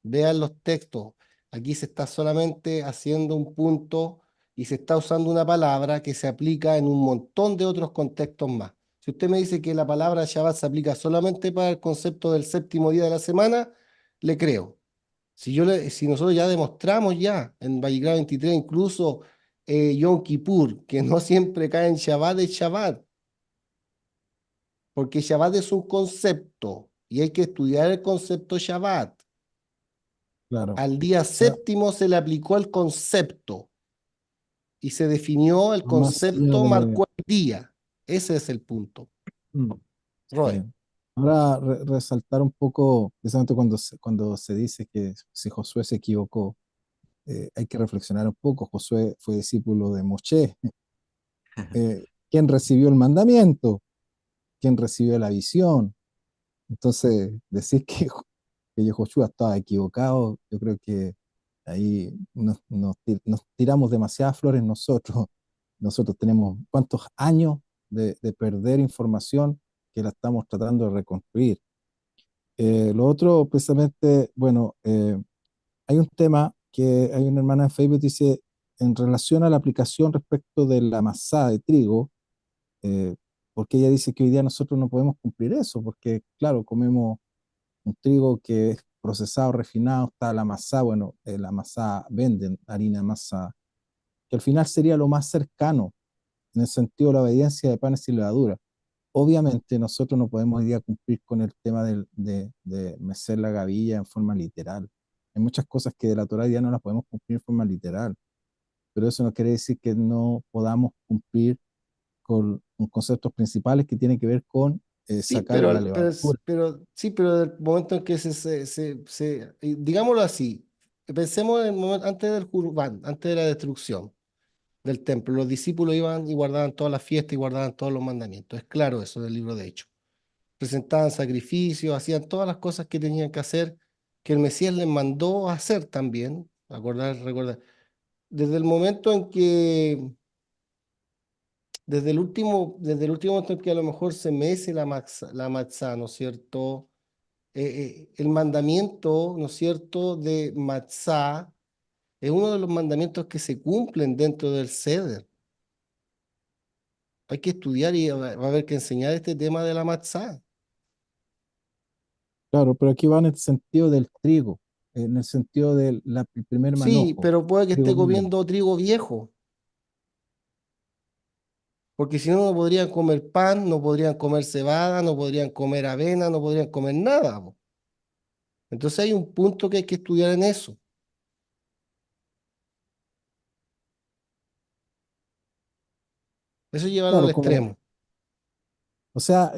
vean los textos. Aquí se está solamente haciendo un punto y se está usando una palabra que se aplica en un montón de otros contextos más. Si usted me dice que la palabra Shabbat se aplica solamente para el concepto del séptimo día de la semana, le creo. Si nosotros ya demostramos ya en Vallecrán 23, incluso Yom Kippur, que no siempre cae en Shabbat, es Shabbat, porque Shabbat es un concepto y hay que estudiar el concepto Shabbat. Claro. Al día Ahora, séptimo se le aplicó el concepto y se definió el más allá concepto, de... marcó el día. Ese es el punto. Mm, Roe. sí. Ahora, resaltar un poco, precisamente cuando se dice que si Josué se equivocó, hay que reflexionar un poco. Josué fue discípulo de Moshe, quien recibió el mandamiento, quien recibió la visión. Entonces, decir que Josué estaba equivocado, yo creo que ahí nos tiramos demasiadas flores nosotros. Nosotros tenemos cuántos años de perder información que la estamos tratando de reconstruir. Lo otro, precisamente, bueno, hay un tema que hay una hermana en Facebook que dice, en relación a la aplicación respecto de la masada de trigo, eh, porque ella dice que hoy día nosotros no podemos cumplir eso, porque claro, comemos un trigo que es procesado, refinado, está la masa, bueno, la masa venden harina masa, que al final sería lo más cercano en el sentido de la obediencia de panes y levadura. Obviamente nosotros no podemos hoy día cumplir con el tema de mecer la gavilla en forma literal. Hay muchas cosas que de la Torah ya no las podemos cumplir en forma literal, pero eso no quiere decir que no podamos cumplir con conceptos principales que tienen que ver con Sí, sacar la levadura. sí, pero del momento en que digámoslo así, pensemos en el momento antes del Jurban, antes de la destrucción del templo. Los discípulos iban y guardaban todas las fiestas y guardaban todos los mandamientos. Es claro eso del libro de Hechos. Presentaban sacrificios, hacían todas las cosas que tenían que hacer, que el Mesías les mandó a hacer también. Recordar. Desde el momento en que, desde el último momento en que a lo mejor se mece la matzá, ¿no es cierto? El mandamiento, ¿no es cierto?, de matzá es uno de los mandamientos que se cumplen dentro del Seder. Hay que estudiar y va a haber que enseñar este tema de la matzá. Claro, pero aquí va en el sentido del trigo, en el sentido del el primer Sí, manojo, pero puede que trigo esté nuevo. comiendo trigo viejo, porque si no, no podrían comer pan, no podrían comer cebada, no podrían comer avena, no podrían comer nada, po. Entonces hay un punto que hay que estudiar en eso. Eso es llevarlo al Claro, como, extremo. o sea,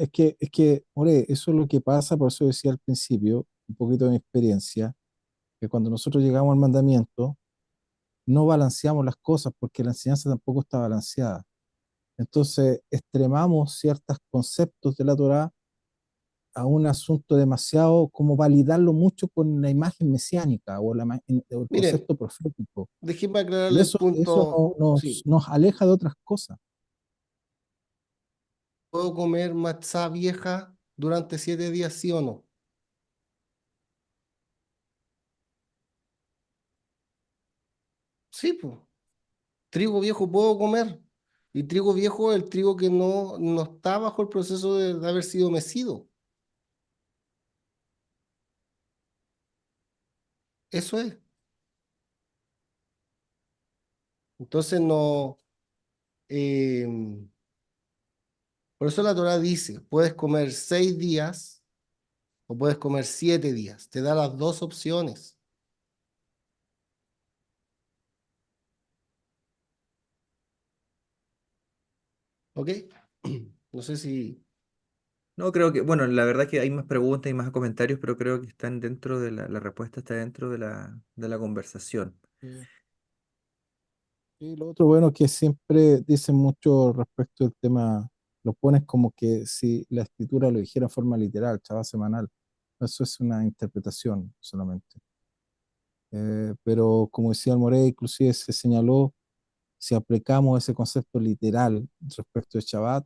ore, eso es lo que pasa, por eso decía al principio, un poquito de mi experiencia, que cuando nosotros llegamos al mandamiento, no balanceamos las cosas porque la enseñanza tampoco está balanceada. Entonces, extremamos ciertos conceptos de la Torá a un asunto demasiado como validarlo mucho con la imagen mesiánica o el Miren, concepto profético. déjenme Y aclararle el eso punto. Sí, nos aleja de otras cosas. ¿puedo comer matzá vieja durante 7 días, sí o no? Sí, pues. Trigo viejo puedo comer. Y trigo viejo es el trigo que no está bajo el proceso de haber sido mecido. Eso es. Entonces no. eh, por eso la Torah dice, puedes comer 6 días o puedes comer 7 días. Te da las dos opciones. ¿Ok? No sé si. No, creo que, bueno, la verdad que hay más preguntas y más comentarios, pero creo que están dentro de la respuesta está dentro de la conversación. Sí. Y lo otro bueno que siempre dicen mucho respecto del tema, lo pones como que si la escritura lo dijera en forma literal, Shabbat semanal. Eso es una interpretación solamente. pero como decía el Moré, inclusive se señaló, si aplicamos ese concepto literal respecto de Shabbat,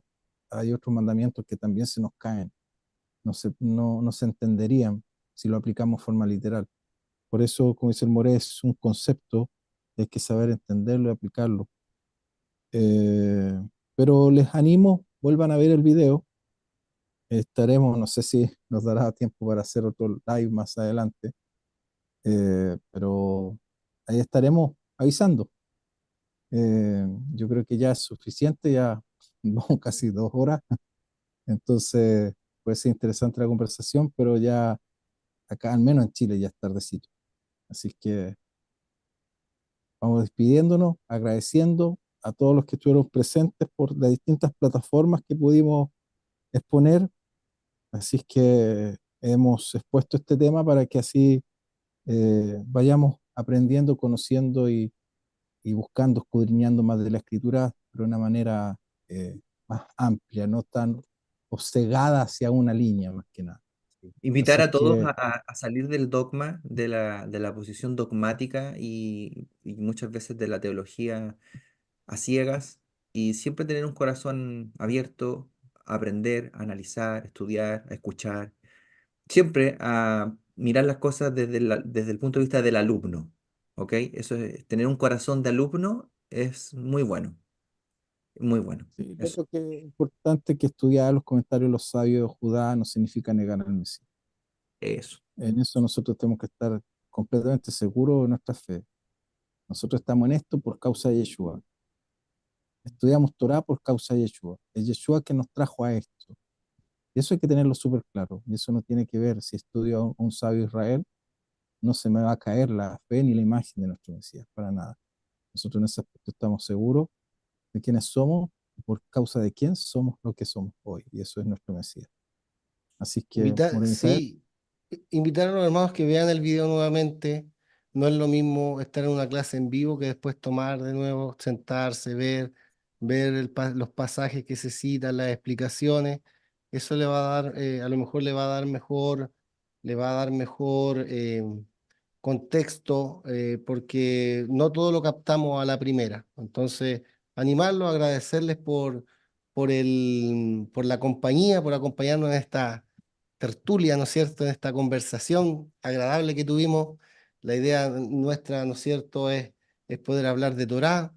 hay otros mandamientos que también se nos caen, no se entenderían si lo aplicamos de forma literal. Por eso, como dice el Moré, es un concepto, hay que saber entenderlo y aplicarlo. Eh, pero les animo, vuelvan a ver el video. Estaremos, no sé si nos dará tiempo para hacer otro live más adelante, pero ahí estaremos avisando. Yo creo que ya es suficiente, ya vamos casi 2 horas, entonces puede ser interesante la conversación, pero ya acá, al menos en Chile, ya es tardecito. Así que vamos despidiéndonos, agradeciendo a todos los que estuvieron presentes por las distintas plataformas que pudimos exponer. Así es que hemos expuesto este tema para que así vayamos aprendiendo, conociendo y buscando, escudriñando más de la escritura, pero de una manera más amplia, no tan obcecada hacia una línea más que nada. Invitar Así es a todos que a salir del dogma, de la posición dogmática y muchas veces de la teología a ciegas y siempre tener un corazón abierto a aprender, a analizar, a estudiar, a escuchar, siempre a mirar las cosas desde el punto de vista del alumno, ¿ok? Eso es, tener un corazón de alumno es muy bueno, sí, lo eso, otro que es importante que estudiar los comentarios de los sabios de Judá no significa negar al Mesías. eso. En eso nosotros tenemos que estar completamente seguros de nuestra fe. Nosotros estamos en esto por causa de Yeshua. Estudiamos Torah por causa de Yeshua. Es Yeshua que nos trajo a esto. Y eso hay que tenerlo súper claro. Y eso no tiene que ver si estudio a un sabio de Israel, no se me va a caer la fe ni la imagen de nuestro Mesías, para nada. Nosotros en ese aspecto estamos seguros de quiénes somos y por causa de quién somos lo que somos hoy. Y eso es nuestro Mesías. Así que, Invitar, More Mijael, sí, invitar a los hermanos que vean el video nuevamente. No es lo mismo estar en una clase en vivo que después tomar de nuevo, sentarse, ver los pasajes que se citan, las explicaciones. Eso le va a dar, a lo mejor le va a dar mejor contexto, porque no todo lo captamos a la primera. Entonces, animarlos, agradecerles por la compañía, por acompañarnos en esta tertulia, ¿no es cierto?, en esta conversación agradable que tuvimos. La idea nuestra, ¿no es cierto?, es poder hablar de Torá,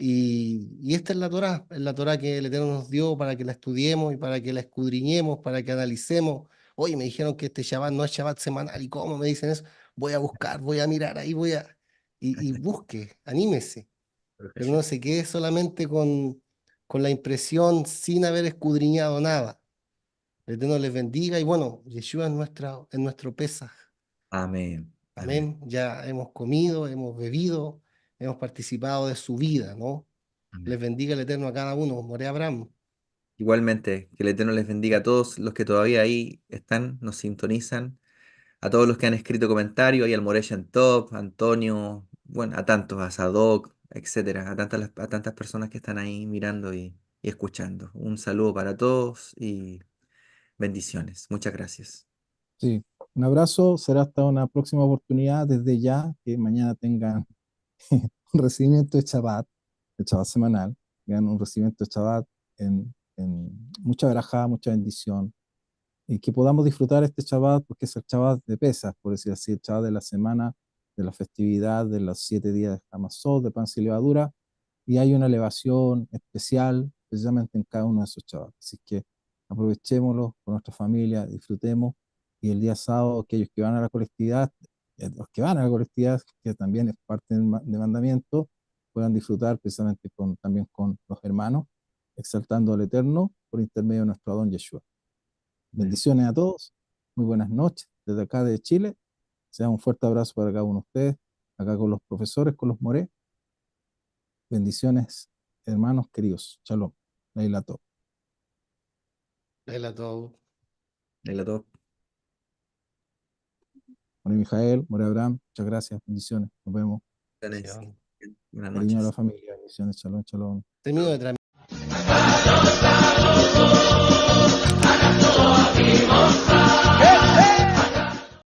y esta es la Torá que el Eterno nos dio para que la estudiemos y para que la escudriñemos, para que analicemos. Oye, me dijeron que este Shabbat no es Shabbat semanal, ¿y cómo me dicen eso? Voy a buscar, voy a mirar, ahí voy a... Y busque, anímese, pero no se quede solamente con la impresión sin haber escudriñado nada. El Eterno les bendiga y bueno, Yeshua es nuestro Pesaj. Amén, amén, Amén. Ya hemos comido, hemos bebido, hemos participado de su vida, ¿no? Les amén. bendiga el Eterno a cada uno. More Abraham. Igualmente, que el Eterno les bendiga a todos los que todavía ahí están, nos sintonizan, a todos los que han escrito comentarios, y al Moresh Top, a Antonio, bueno, a tantos, a Sadok, etcétera, a tantas personas que están ahí mirando y escuchando. Un saludo para todos y bendiciones. Muchas gracias. sí, un abrazo, será hasta una próxima oportunidad. Desde ya, que mañana tengan un recibimiento de Shabbat semanal, tengan un recibimiento de Shabbat en mucha verajá, mucha bendición, y que podamos disfrutar este Shabbat, porque es el Shabbat de Pesas, por decir así, el Shabbat de la semana, de la festividad, de los 7 días de Hamasot, de pan y levadura, y hay una elevación especial precisamente en cada uno de esos Shabbats. Así que aprovechémoslo con nuestra familia, disfrutemos, y el día sábado, aquellos que van a la colectividad, los que van a la colectividad, que también es parte del mandamiento, puedan disfrutar precisamente también con los hermanos, exaltando al Eterno por intermedio de nuestro Adón Yeshua. Amén. Bendiciones a todos, muy buenas noches desde acá de Chile. Sea un fuerte abrazo para cada uno de ustedes, acá con los profesores, con los Moré. Bendiciones, hermanos queridos. Shalom. Leila Tov. Él a todos. Leila Top. More Mijael, More Abraham, muchas gracias. Bendiciones. Nos vemos. Bendiciones. Buenas Cariño a la noches. familia. Bendiciones. Shalom, shalom. Termino de transmitir.